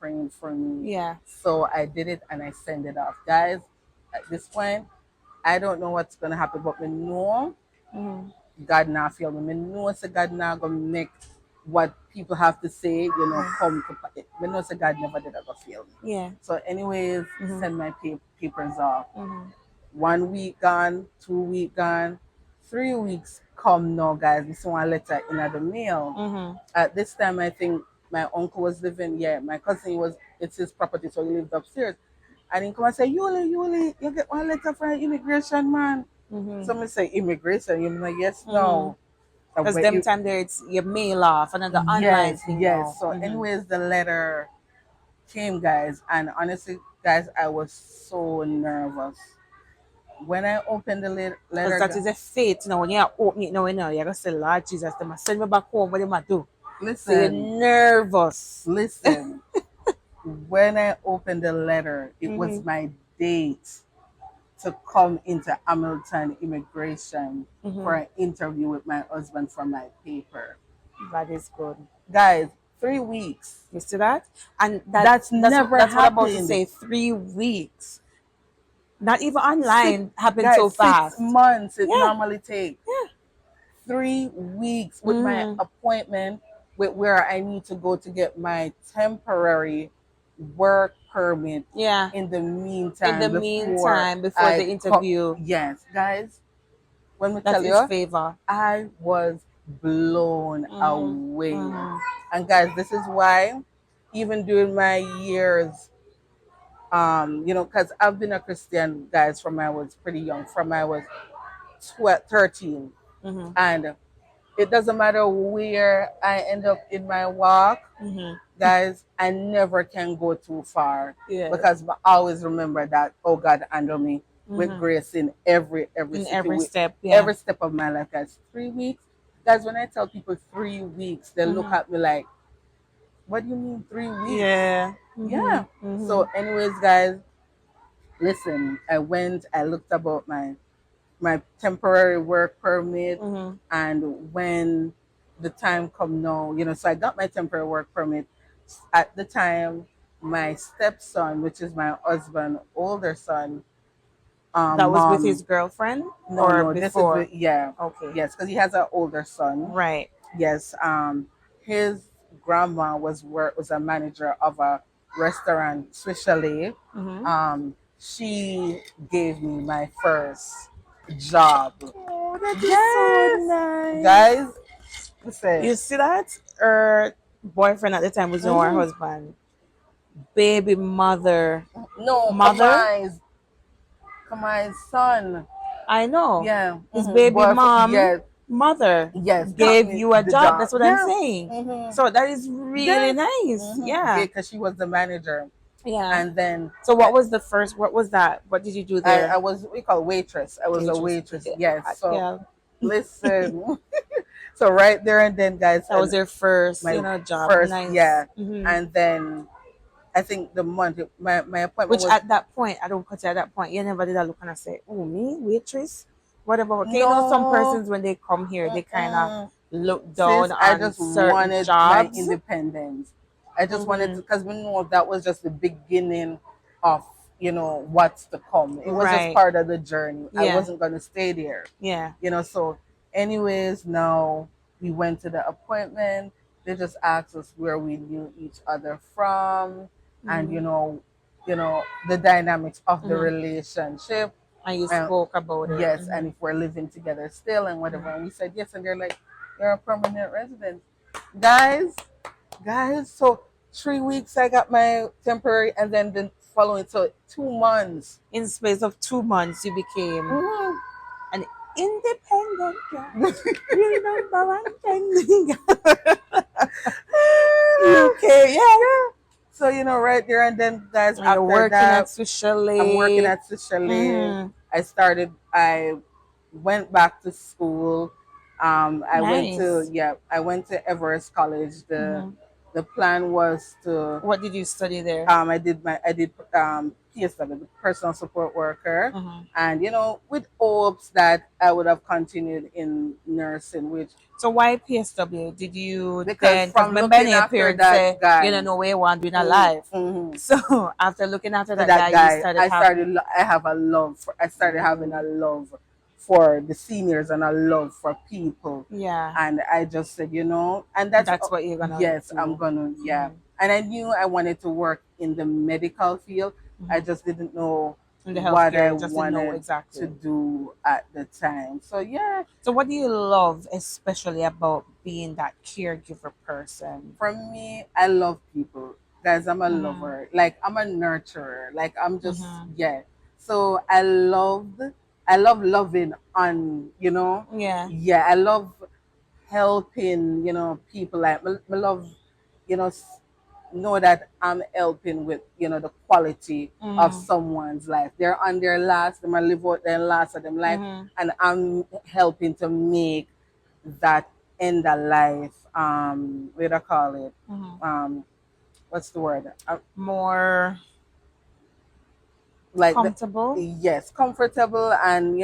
praying for me. Yeah. So I did it and I sent it off. Guys, at this point, I don't know what's gonna happen, but we know Mm-hmm. God now feel me. Me know say God now gonna make what people have to say, come to me know say God never did ever feel me. Yeah. So anyways, Mm-hmm. send my papers off. Mm-hmm. 1 week gone, 2 week gone, 3 weeks come now, guys. This one letter in the mail. Mm-hmm. At this time, I think my uncle was living. Yeah, my cousin was. It's his property, so he lived upstairs. And he come and say, Yuli, you get one letter from immigration man. Mm-hmm. So me say immigration. You know, yes, Mm-hmm. no. Because But them time there it's your mail off another online yes, thing now. yes. So, Mm-hmm. anyways, the letter came, guys, and honestly, guys, I was so nervous when I opened the Because that letter. is a faith, when you open it now, you're gonna say, Lord Jesus, they must send me back home, what they must do. So you're Listen, nervous. listen. When I opened the letter, it was Mm-hmm. my date to come into Hamilton Immigration for Mm-hmm. an interview with my husband for my paper. That is good. Guys, 3 weeks. You see that? And That's that's never that's what I'm about to happened. say. 3 weeks. Not even Six, online happened so guys, six fast. months it Yeah. normally takes. Yeah. 3 weeks with my Mm-hmm. appointment with where I need to go to get my temporary work permit Yeah. in the In the meantime before meantime, before the I come. interview, Yes, guys, when we that tell is you, favor. I was blown Mm-hmm. away. Mm-hmm. And guys, this is why, even during my years, because I've been a Christian, guys, from I was pretty young, from I was 12, 13. Mm-hmm. And it doesn't matter where I end up in my walk, Mm-hmm. guys, I never can go too far, Yes. because I always remember that, oh, God handle me with Mm-hmm. grace in every In every situation, step, yeah. every step of my life, guys. 3 weeks, guys. When I tell people 3 weeks, they look Mm-hmm. at me like, "What do you mean 3 weeks?" Yeah. Mm-hmm. Yeah. Mm-hmm. So, anyways, guys, listen. I went. I looked about my temporary work permit, Mm-hmm. and when the time come now, so I got my temporary work permit. At the time, my stepson, which is my husband older son, That was with his mom. girlfriend No, or no, this is before? yeah, Okay. yes, because he has an older son. Right. Yes, his grandma was a manager of a restaurant, Swiss Chalet. Mm-hmm. She gave me my first job. Oh, that is so Yes, nice. guys, listen. You see that? Her boyfriend at the time was not her Mhm. husband. Baby mother. No, Mother? Come on, son. I know. Yeah, His baby boyfriend. mom. Yeah, mother Yes, got gave me you a the job. job. That's what I'm Yeah. saying. Hmm. So that is really Yeah. nice. Yeah. Because she was the manager. Yeah. And then So what was the first? What was that? What did you do I there? was, we call waitress. I was a Waitress. waitress. Yes. Hot So girl. listen. So right there and then, guys, That was and your first, my job. first, Nice. yeah. And then I think the month my appointment Which was at that point, I don't cut you at that point, you never did a look and I say, oh, me, waitress? What about, okay, some no. persons when they come here, they kind of Mm-mm. look down Sis, I on just certain wanted my jobs. independence. I just wanted to, Mm-hmm. because we know that was just the beginning of, what's to come. It was just Right. part of the journey. I Yeah. wasn't going to stay there. Yeah. So anyways, now we went to the appointment. They just asked us where we knew each other from, and Mm-hmm. the dynamics of the Mm-hmm. relationship. And you And spoke about it. yes, Mm-hmm. and if we're living together still and whatever. And we said yes, and they're like, you're a permanent resident. Guys, so 3 weeks I got my temporary, and then the following, so 2 months. In space of 2 months, you became Mhm. an independent girl. Real number one trending girl. UK, yeah. So right there and then, guys, And you're after working that, at Sushale. I'm working at Sociale. Mhm. I went back to school. Nice. I went to Everest College. Hmm. The plan was to, What did you study there? I did PSW, the personal support worker, Hmm. and with hopes that I would have continued in nursing, which, So why PSW? Did you because then? Because from remember, looking your after parents that say you guy. don't know where you want to be in a Mm, life. mhm. So after looking after To that guy, that you guy, started having. I started having a love for the seniors and a love for people. Yeah, And I just said, and that's what you're gonna yes, I'm do. gonna, yeah. Hmm. And I knew I wanted to work in the medical field. I Hmm. just didn't know In the what healthcare, I you just didn't know wanted to exactly. do at the time. So yeah, So what do you love especially about being that caregiver person? for me, I love people. Guys, I'm a Mm-hmm. lover. Like, I'm a nurturer. Like, I'm just, Mm-hmm. yeah. So I love loving on, Yeah. yeah, I love helping, people. Like, I love, know that I'm helping with, the quality of Mm-hmm. someone's life. They're on their last, they might live out their last of them life, Mm-hmm. and I'm helping to make that end of life, what do I call it? Mm-hmm. What's the word? More Like comfortable, yes, comfortable, and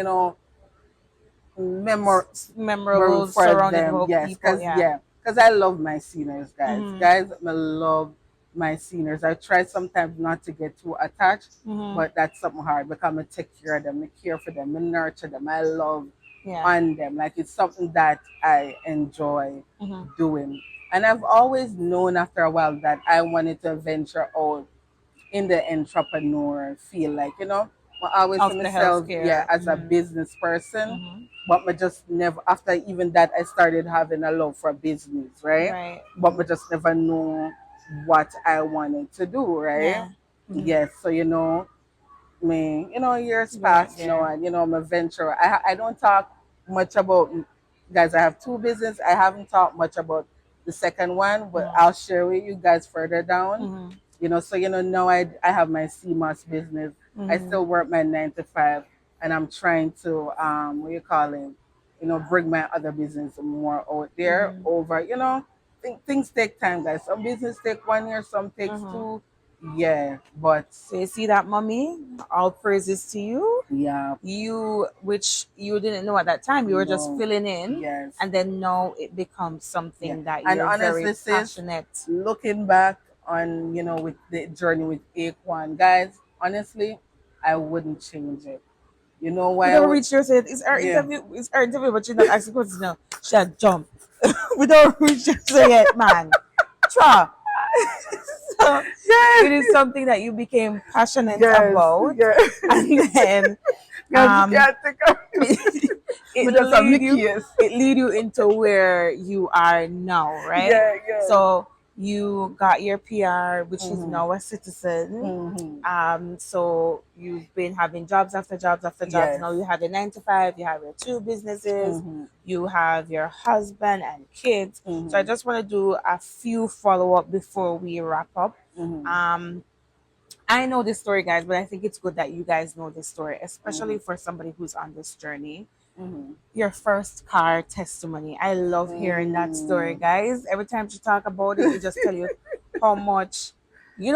memorable memorable, for surrounded them. about Yes, people. Yeah. because I love my seniors, guys. Mm-hmm. I love my seniors. I try sometimes not to get too attached, Mm-hmm. but that's something hard because I take care of them, I care for them, I nurture them. I love Yeah. on them. Like, it's something that I enjoy Mm-hmm. doing. And I've always known after a while that I wanted to venture out in the entrepreneur field. Like, I always see Of the myself, yeah, healthcare. as a Mm-hmm. business person. Mm-hmm. But I just never, after even that, I started having a love for business, right? Right. But I just never know what I wanted to do, right? Yeah. Mm-hmm. Yes, so me, years You went past now, there. and I'm a venture. I don't talk much about, guys. I have two business. I haven't talked much about the second one, but Mm-hmm. I'll share with you guys further down. Mm-hmm. So now I have my CMOS business. I Mm-hmm. still work my 9 to 5, and I'm trying to what you call it, bring my other business more out there. Mm-hmm. Over, things take time, guys. Some business take 1 year, some takes Mm-hmm. two. Yeah, but So you see that, mommy? All praises to you. yeah, Which you didn't know at that time. You were just no, filling in, yes. and then now it becomes Yeah. something that And you're very honestly, sis, passionate. looking back on, with the journey with Aquan, guys, honestly, I wouldn't change it. You know We why I don't would? reach your said it's our Yeah. interview. It's our interview, but you're not asking questions now. She had jump. We don't reach your say yet, man. Try. So Yes. it is something that you became passionate Yes. about, Yeah. and then Guys, you um, can't take off. it But that's a lead you Mickey, yes. it lead you into where you are now, right? Yeah, yeah. So you got your PR, which is Mhm. now a citizen. Mhm. So you've been having jobs after jobs after jobs. Yes. Now you have a 9 to 5, you have your two businesses, Mhm. you have your husband and kids. So I Mhm. just want to do a few follow up before we wrap up. Mhm. Um, I know this story, guys, but I think it's good that you guys know this story, especially Mhm. for somebody who's on this journey. Mhm. Your first car testimony. I love hearing that story, Mm. guys. Every time you talk about it, it just tell you how much Yeah.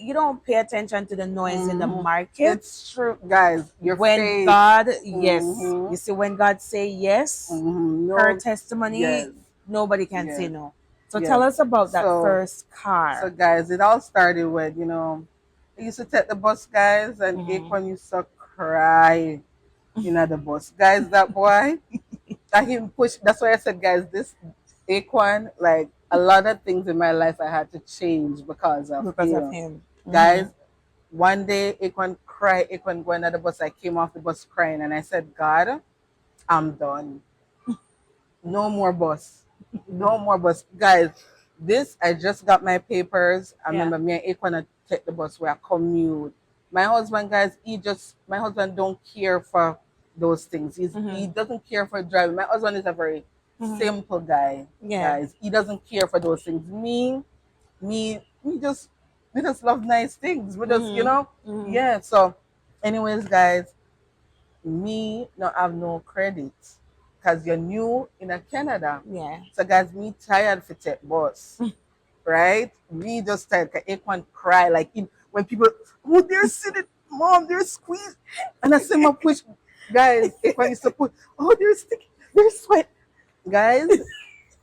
you don't pay attention to the noise in the Mhm. market. It's true, guys. Your When faith. God, yes, Mhm. you see, when God say yes, Mhm. her No. Yes. testimony, nobody can say Yes. no. So tell Yes. us about that So, first car. guys, it all started with, I used to take the bus, guys, and Mm-hmm. Akon used to cry the bus. Guys, that boy, that him push. That's why I said, guys, this Akon, like a lot of things in my life, I had to change because of Because of him. him. Mm-hmm. Guys, one day Akon cried. Akon going at the bus. I came off the bus crying, and I said, God, I'm done. No more bus. No more bus. Guys, this, I just got my papers. I Yeah. remember me and Akon take the bus where I commute. My husband, guys, my husband don't care for those things. He Mm-hmm. doesn't care for driving. My husband is a very Mm-hmm. simple guy, Yeah. guys. He doesn't care for those things. We just love nice things. We just, Mm-hmm. Mm-hmm. yeah. So, anyways, guys, me not have no credit because you're new in a Canada. Yeah. So guys, me tired for take bus, right? Me just tired. Cause I cry like when people, oh, they're sitting, mom, they're squeezed, and I say my push, guys. Ekwan used to put, oh, they're sticky, they're sweat, guys.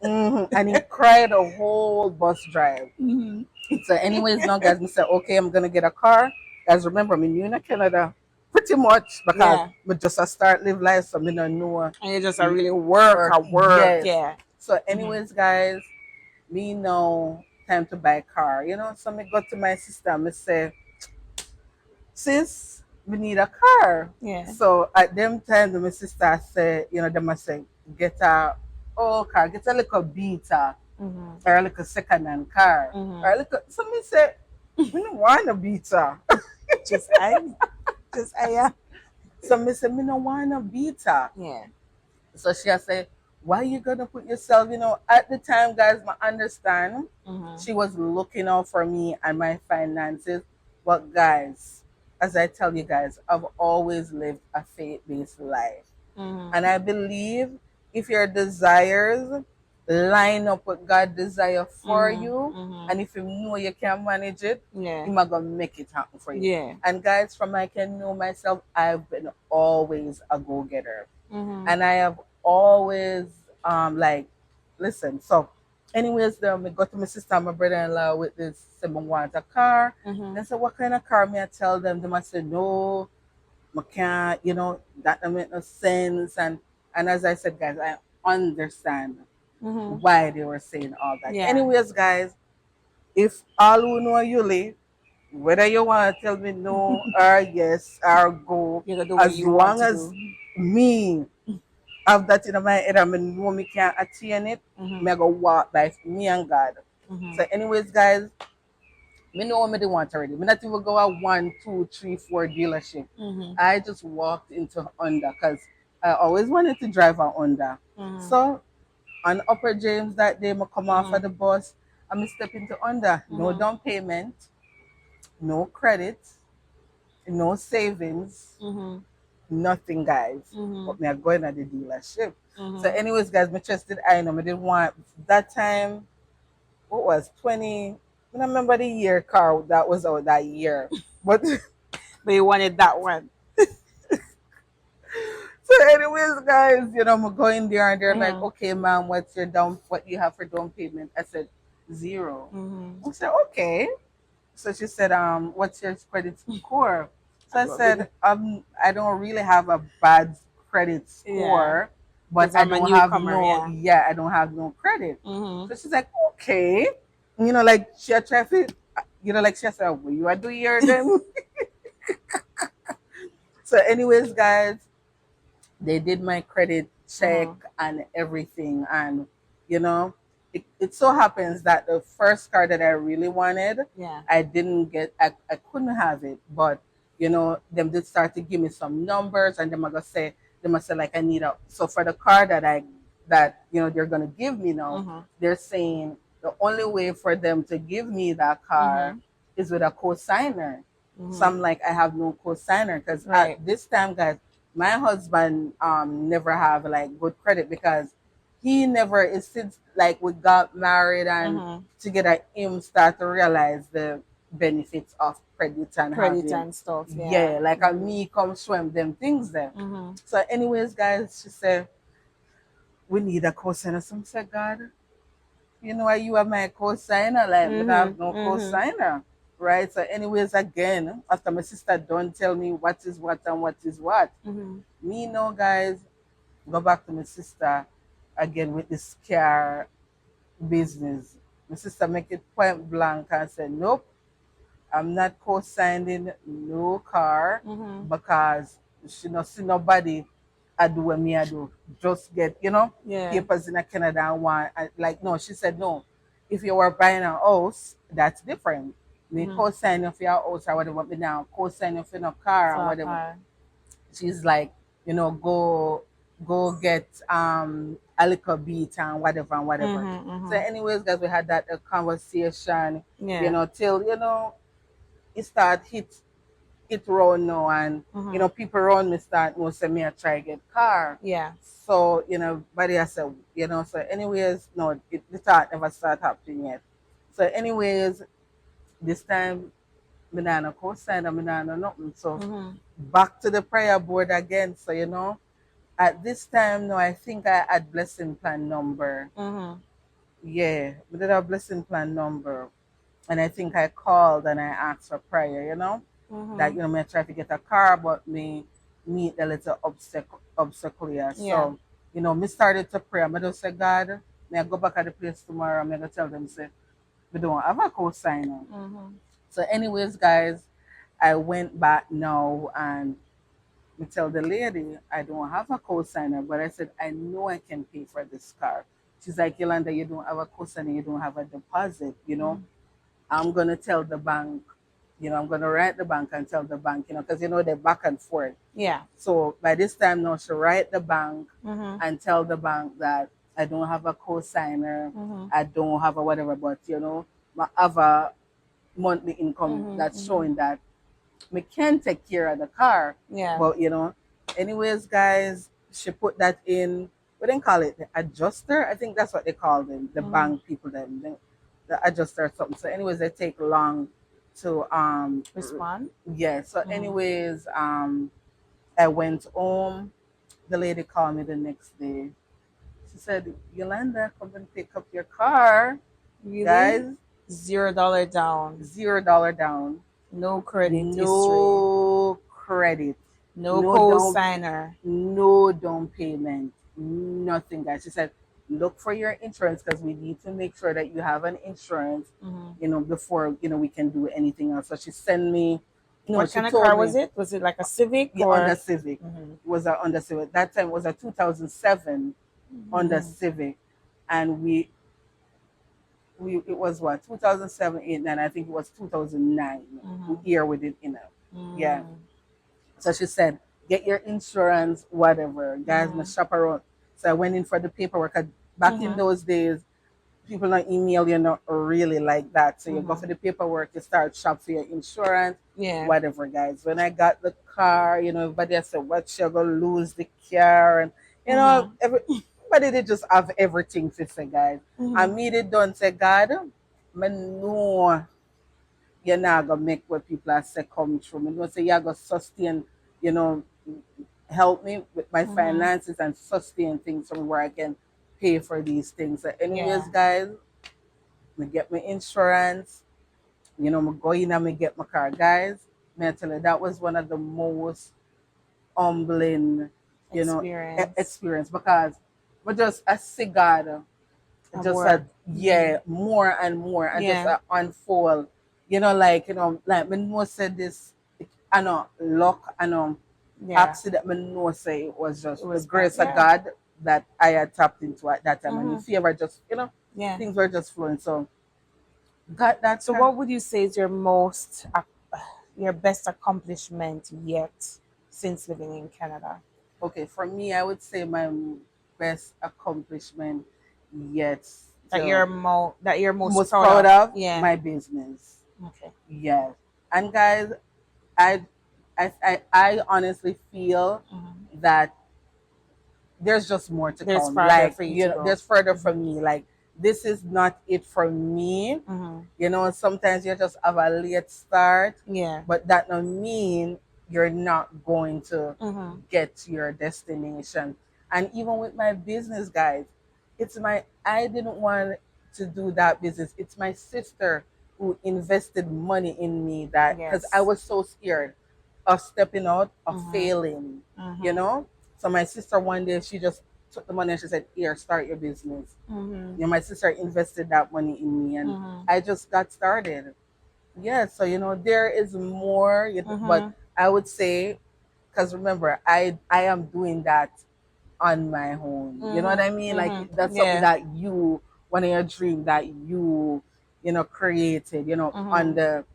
And he cried a whole bus drive. Mm-hmm. So, anyways, now guys, we said, okay, I'm gonna get a car. Guys, remember, I'm new in Canada, pretty much because Yeah. we just a start live life, so me no know And you just really work work. or work. Yes. Yeah. So, Mm-hmm. anyways, guys, me know time to buy a car. So me go to my sister, me say, sis, we need a car. Yeah. So at them time, my sister say, them must say, get a car, get a little beta Mm-hmm. or a little second hand car. Mm-hmm. Or a little, so me say, we don't want a beta. Just I. Just I. Yeah. So me say, me no want a beta. Yeah. So she say, why you gonna put yourself, at the time, guys, I understand Mm-hmm. she was looking out for me and my finances. But guys, as I tell you guys, I've always lived a faith-based life. Mm-hmm. And I believe if your desires line up with God's desire for Mm-hmm. you, Mm-hmm. and if you know you can manage it, Yeah. He's gonna make it happen for you. Yeah. And guys, from I can know myself, I've been always a go-getter. Mm-hmm. And I have always like listen. So anyways, then we got to my sister and my brother-in-law with this someone want a car. Mm-hmm. They said, what kind of car? Me I tell them, they must say no, I can't, that don't make no sense. And as I said, guys, I understand Mm-hmm. why they were saying all that. Yeah. Anyways, guys, if all who know Yuli, whether you want to tell me no or yes or go, You gotta do what as you want long to as do. me have that in my head and I know me can't attain it, Mm-hmm. me I go walk by me and God. Mm-hmm. So anyways, guys, me know what me they want already. Me not even go at 1, 2, 3, 4 dealership. Mm-hmm. I just walked into Honda because I always wanted to drive a Honda. Mm-hmm. So on Upper James that day, I come off of Mm-hmm. the bus and me step into Honda. No Mm-hmm. down payment, no credit, no savings, Mm-hmm. nothing, guys. Mm-hmm. But me are going at the dealership. So, Mm-hmm. anyways, guys, me trusted I know me didn't want that time. What was 20? I don't remember the year car that was out that year. But But you wanted that one. so, anyways, guys, I'm going there and they're like, Mm-hmm. okay, ma'am, what do you have for down payment? I said, zero. Mm-hmm. I said, okay. So she said, what's your credit score? So I I do a big. said, I don't really have a bad credit Yeah. score, but Because I'm a newcomer. Yeah. I don't have no credit. Mm-hmm. So she's like, okay. Like she a traffic, like she said, well, you are do here then. So anyways, guys, they did my credit check Mm-hmm. and everything. And, you know, it so happens that the first car that I really wanted, Yeah. I didn't get. I couldn't have it, but them did start to give me some numbers, and they must say like I need a. So for the car that they're gonna give me now, Mm-hmm. they're saying the only way for them to give me that car Mm-hmm. is with a co-signer. So Mm-hmm. I'm like, I have no co-signer because Right. at this time, guys, my husband never have like good credit because he never is since like we got married and Mm-hmm. together him start to realize the benefits of credit and Credit having and stuff. Yeah. yeah like a Mm-hmm. me come swim them things there. Mm-hmm. So anyways, guys, she said we need a co-signer. Some said, God, why you are my co-signer? Like, but I have Mm-hmm. no Mm-hmm. co-signer. Right. So, anyways, again, after my sister don't tell me what is what and what is what, Mm-hmm. me know, guys, go back to my sister again with this car business. My sister make it point blank and said, nope, I'm not co-signing no car Mm-hmm. because she not see nobody I do what me I do. Just get, Yeah. papers in a Canada and want like no, she said no. If you were buying a house, that's different. Me Mm-hmm. co-signing for your house or whatever, but now co-signing for no car and For a whatever. car. She's like, go get a little beat and whatever and whatever. Mm-hmm. So Mm-hmm. anyways, guys, we had that conversation, Yeah. till it start hit road now and Mm-hmm. people around me start know say me I try get car. Yeah. So, buddy I said, so anyways, no, the thought never start happening yet. So anyways, this time me not no co-sign and me not no nothing. So Mm-hmm. back to the prayer board again. So, at this time no, I think I had blessing plan number. Mm-hmm. Yeah, we did a blessing plan number. And I think I called and I asked for prayer, that Mm-hmm. me try to get a car, but me meet the little obstacle here. Yeah. So, me started to pray. I just say, God, may I go back at the place tomorrow. I'm gonna tell them say we don't have a co-signer. Mm-hmm. So, anyways, guys, I went back now and me tell the lady I don't have a co-signer, but I said I know I can pay for this car. She's like, Yolanda, you don't have a co-signer, you don't have a deposit, Mm-hmm. I'm gonna tell the bank, I'm gonna write the bank and tell the bank, because they're back and forth. Yeah. So by this time now, she write the bank Mm-hmm. and tell the bank that I don't have a co-signer, Mm-hmm. I don't have a whatever, but I have a monthly income Mm-hmm. that's Mm-hmm. showing that me can take care of the car. Yeah. But anyways, guys, she put that in. What do they call it? The adjuster. I think that's what they call them. The Mm-hmm. bank people. The adjuster or something. So, anyways, they take long to Respond. yeah. So, Mm-hmm. anyways, I went home. The lady called me the next day. She said, Yolanda, come and pick up your car, Really? guys. $0 down. $0 down. No credit history. No credit. No No down co-signer. no down payment, nothing, guys. She said, look for your insurance because we need to make sure that you have an insurance, Mm-hmm. before we can do anything else. So she sent me. No, What she kind of told car me, was it? Was it like a Civic yeah, Honda or? Civic. Mm-hmm. It was a Honda Civic. That time it was a 2007 Honda Mm-hmm. Civic, and we it was what 2007, 8, 9. I think it was 2009. Mm-hmm. We year with it, yeah. Mm-hmm. So she said, get your insurance, whatever. Guys, my Mm-hmm. shop around. So I went in for the paperwork. Back in Mm-hmm. those days, people not email you not really like that. So you go Mm-hmm. for the paperwork, you start shop for your insurance, Yeah. whatever, guys. When I got the car, everybody I said, what, you're going to lose the car. And, Mm-hmm. everybody, they just have everything to say, guys. I Mm-hmm. mean, they don't say, God, I know you're not gonna make what people are say come true. You know, say you're gonna sustain, you know, help me with my Mm-hmm. finances and sustain things from where I can pay for these things. So anyways, Yeah. guys, me get my insurance, me go in and me get my car. Guys, may I tell you that was one of the most humbling, Experience. experience because we just a cigar just More. Mm-hmm. yeah, more and more and just Yeah. unfold. Like me know said this I know luck, I know Yeah. accident, me know say it was It just the was bad. grace of Yeah. God that I had tapped into at that time and Mm-hmm. if you ever just Yeah. Things were just flowing. So got that. So what would you say is your your best accomplishment yet since living in Canada? Okay, for me, I would say my best accomplishment yet That to you're most most proud proud of? of Yeah. my business. Okay. Yes. And guys, I I honestly feel Hmm. that there's just more to There's come. farther Like, for you to go. there's further Hmm. from me. Like, this is not it for me. Hmm. Sometimes you just have a late start, Yeah. but that don't mean you're not going to Hmm. get to your destination. And even with my business, guys, I didn't want to do that business. It's my sister who invested money in me, that because I Yes. was so scared of stepping out, of Hmm. failing, you Hmm. know? So my sister one day, she just took the money and she said, "Here, start your business." Hmm. My sister invested that money in me and Hmm. I just got started. Yeah, so there is more, but Hmm. I would say, because remember, I am doing that on my own. You know what I Hmm. mean? Like, Hmm. that's something Yeah. that one of your dream that created, on Hmm. the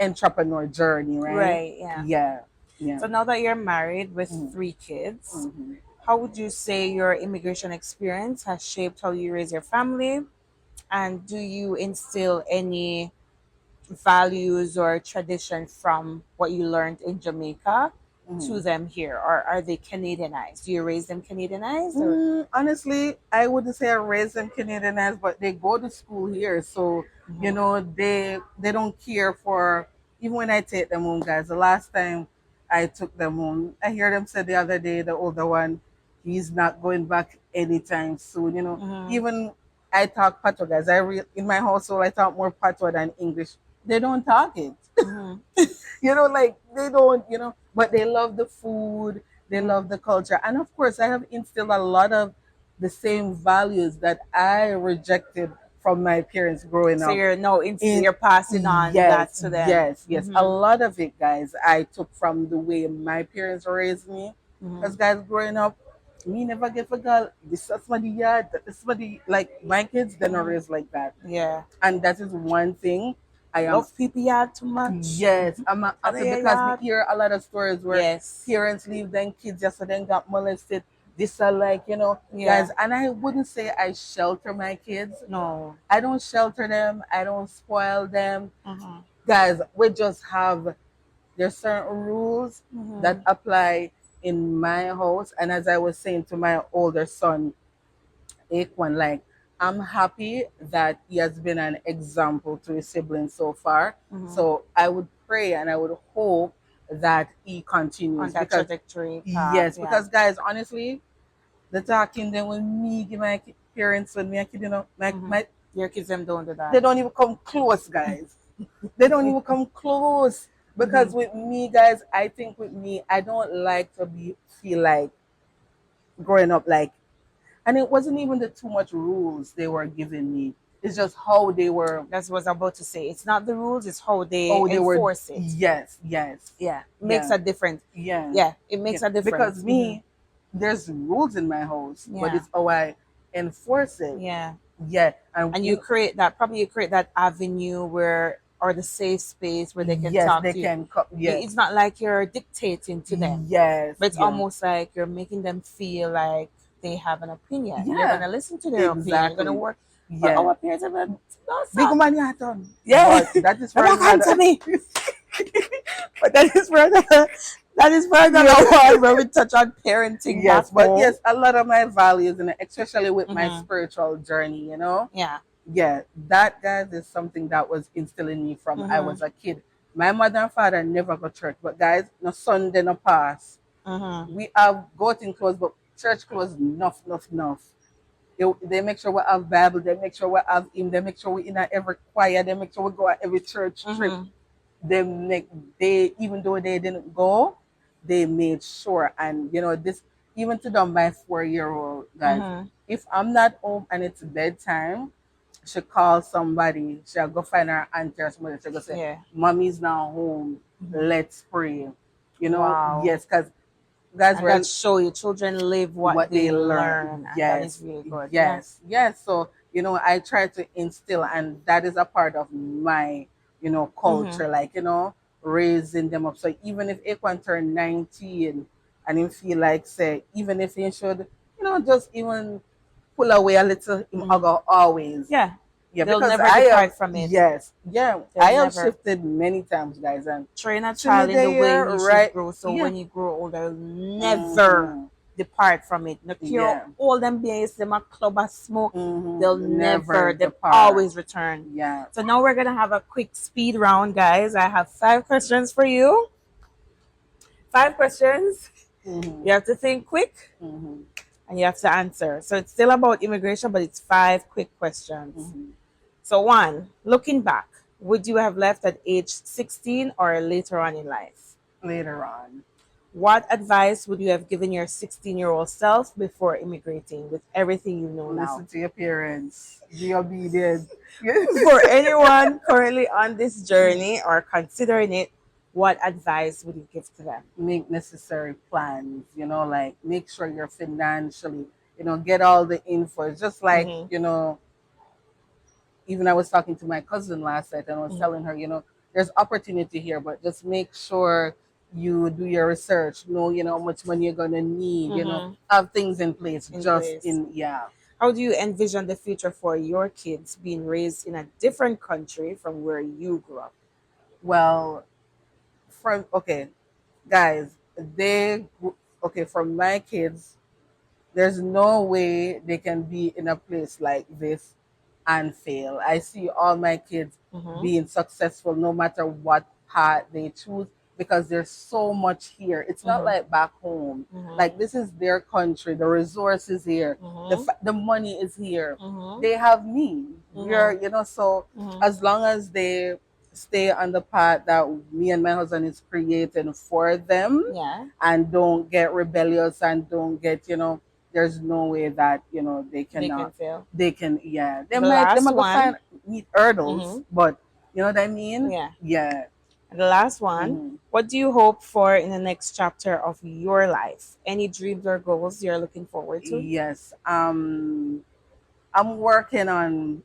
entrepreneur journey, right? Right. Yeah. Yeah, yeah. So now that you're married with Mm-hmm. 3 kids, Mm-hmm. how would you say your immigration experience has shaped how you raise your family? And do you instill any values or tradition from what you learned in Jamaica to Mm-hmm. them here? Or are they Canadianized? Do you raise them Canadianized or? Honestly, I wouldn't say I raised them Canadianized, but they go to school here, so Mhm. they don't care for, even when I take them home, guys. The last time I took them home, I hear them say the other day, the older one, he's not going back anytime soon. Mhm. Even I talk patois, guys. In my household I talk more patois than English. They don't talk it. Mhm. Like, they don't, but they love the food, they Mhm. love the culture. And of course, I have instilled a lot of the same values that I rejected from my parents growing So up. you're In passing on that Yes, to them. yes, yes. A Mhm. lot of it, guys, I took from the way my parents raised me. Because, Mhm. guys, growing up, me never get forgot. This is somebody yard. This is somebody, like, my kids, they're not Mhm. raised like that. Yeah. And that is one thing I am. Love people yard too much. Yes, I'm not Are happy they because we yard? hear a lot of stories where Yes. parents leave then kids just so then got molested. This are like, guys, Yeah. and I wouldn't say I shelter my kids. No. I don't shelter them. I don't spoil them. Mhm. Guys, we just have, there's certain rules that Mhm. apply in my house. And as I was saying to my older son, Aquan, like, I'm happy that he has been an example to his siblings so far. Mhm. So I would pray and I would hope that he On continues, that because trajectory path. yes, Yeah. because guys, honestly, the talking then when me give my parents, when me a kid, Mhm. Your kids them don't do they that. don't even come close, guys. They don't even come close. Because Mhm. with me, guys, I think with me, I don't like to feel like growing up like, and it wasn't even the too much rules they were giving me. It's just how they were. That's what I was about to say. It's not the rules, it's how they Oh, they were. enforce it. Yes, yes, Yeah. Makes yeah, a difference. yeah, Yeah, it yeah. makes a Because difference. Hmm. me, there's rules in my house, but Yeah. it's how I enforce it. Yeah. Yeah, and And you create that avenue where, or the safe space where they can yes, talk they to you. can come. It's Yes, not like you're dictating to them, yes, but it's yeah, almost like you're making them feel like they have an opinion. You're yeah, gonna listen to their opinion. You're gonna exactly. work. But Yeah, our parents are like, no, big stop. Manhattan, Yeah, but that is come for back on to another. me. But that is for another Yeah. one where we touch on parenting back Yes, but home. yes, a lot of my values, and especially with my Hmm. spiritual journey, Yeah. yeah, that, guys, is something that was instilled in me from I Hmm. was a kid. My mother and father never go church, but guys, no Sunday no pass. Hmm. We have gotten clothes, but church clothes enough, enough, enough. They make sure we have Bible, they make sure we have hymn, they make sure we in every choir, they make sure we go at every church trip. Hmm. They make they even though they didn't go, they made sure. And this, even to them, my 4-year-old, guys, Hmm. if I'm not home and it's bedtime, she call somebody, she'll go find her auntie or somebody, she'll go say, Yeah. "Mommy's not home, Hmm. let's pray." Wow. Yes, because guys, And that well, show you children live what what they they learn. learn, and that is Yes, really good. Yeah. yes, yes. So I try to instill, and that is a part of my, Mm-hmm. culture, like, raising them up. So even if Akon turn 19 and him feel like, say, even if he should, just even pull away a little, him Mm-hmm. always. Yeah. Yeah, They'll because never I have, depart from it. yes, yeah, They'll I have never shifted many times, guys, and train a to me, child in the they way are he should right. grow. So Yeah. when he grow older, he'll never Mm-hmm. depart from it. No care Yeah. all them beings, them a club of smoke, they'll Mm-hmm. Never never, they depart. always return. Yeah. So now we're gonna have a quick speed round, guys. I have 5 questions for you. 5 questions. Mm-hmm. You have to think quick Mm-hmm. and you have to answer. So it's still about immigration, but it's 5 quick questions. Mm-hmm. So one, looking back, would you have left at age 16 or later on in life? Later on, What advice would you have given your 16-year-old self before immigrating with everything you know now? listen to your parents. Be obedient. For anyone currently on this journey or considering it, what advice would you give to them? Make necessary plans. Like make sure you're financially. Get all the info. It's just like Mm-hmm. even I was talking to my cousin last night and I was Mm-hmm. telling her, there's opportunity here, but just make sure you do your research, know, how much money you're gonna need, Mm-hmm. have things in place, In just place. in, yeah. How do you envision the future for your kids being raised in a different country from where you grew up? Well, okay, guys, okay, from my kids, there's no way they can be in a place like this and fail. I see all my kids Mm-hmm. being successful no matter what path they choose because there's so much here. It's not Mm-hmm. like back home. Mm-hmm. Like this is their country. The resources here. Mm-hmm. The money is here. Mm-hmm. They have me. We're so Mm-hmm. as long as they stay on the path that me and my husband is creating for them Yeah. and don't get rebellious and don't get there's no way that they They can cannot fail. they can, yeah, The they last might go one. find meet hurdles, Mm-hmm. but you know what I mean. Yeah. Yeah. And the last one. Mhm. What do you hope for in the next chapter of your life? Any dreams or goals you're looking forward to? Yes. I'm working on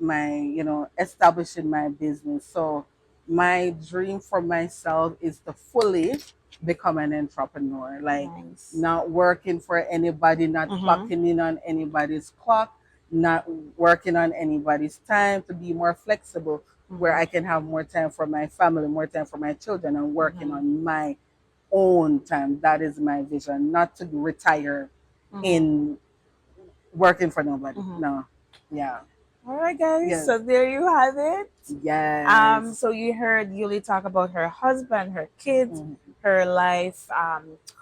my, establishing my business. So my dream for myself is to fully become an entrepreneur. Like Nice. not working for anybody, not Mm-hmm. clocking in on anybody's clock, not working on anybody's time, to be more flexible where I can have more time for my family, more time for my children, and working Mm-hmm. on my own time. That is my vision, not to retire Mm-hmm. in working for nobody. Mhm. No. Yeah. All right, guys. Yes. So there you have it. Yes. So you heard Yuli talk about her husband, her kids, Mhm. her life,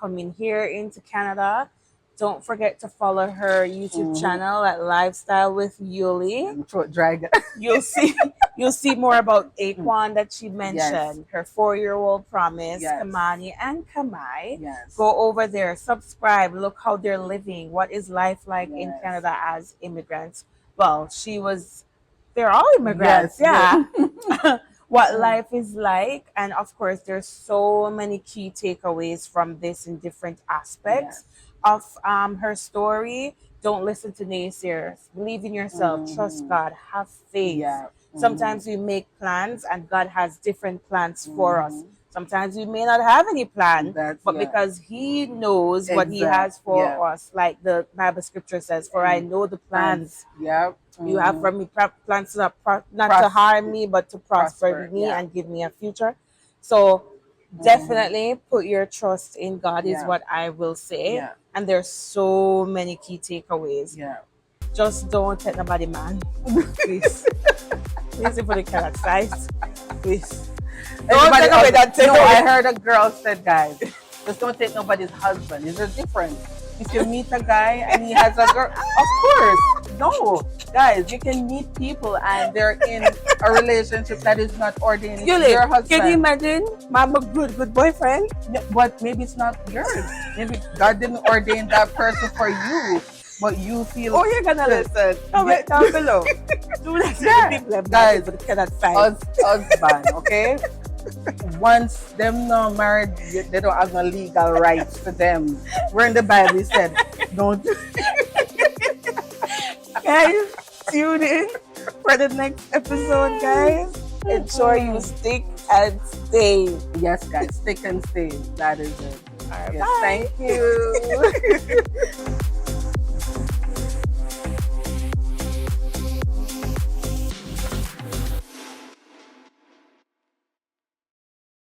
coming here into Canada. Don't forget to follow her YouTube Mhm. channel at Lifestyle with Yuli. Throat drag. You'll see you'll see more about Aquan that she mentioned, her 4-year-old promise, Yes. Kamani and Kamai. Yes. Go over there, subscribe, look how they're living. What is life like in Yes. Canada as immigrants? Well, they're all immigrants, Yes, yeah. What life is like. And of course, there's so many key takeaways from this in different aspects of her story. Don't listen to naysayers. Believe in yourself. Trust God. Have faith. Yeah. Sometimes we make plans and God has different plans for us. Mhm. Sometimes we may not have any plan, That's- but yeah. because He knows what He Exact- has for yeah. us, like the Bible scripture says, "For I know the plans Yeah. you have for me, plans to not to Prosper. harm me, but to prosper Prosper, me yeah. and give me a future." So definitely put your trust in God is Yeah. what I will say. Yeah. And there's so many key takeaways. Yeah. Just don't take nobody, man. Please. Please put the cat size. Please. Don't Everybody take away that no, takeaway. I heard a girl said, guys, just don't take nobody's husband. There's a difference. If you meet a guy and he has a girl, of course. No, guys, you can meet people and they're in a relationship that is not ordained. It's Yuli, your husband. can you imagine? Mama, good boyfriend. No, but maybe it's not yours. Maybe God didn't ordain that person for you. But you feel. Oh, you're gonna listen. Comment down below. Do that to Yeah. the people, Guys, but cannot fight. husband, okay? Once them not married, they don't have no legal rights to them. We're in the Bible, it said, don't. Guys, tune in for the next episode, guys. Ensure you stick and stay. Yes, guys, stick and stay. That is it. All right, Yes, bye. thank you.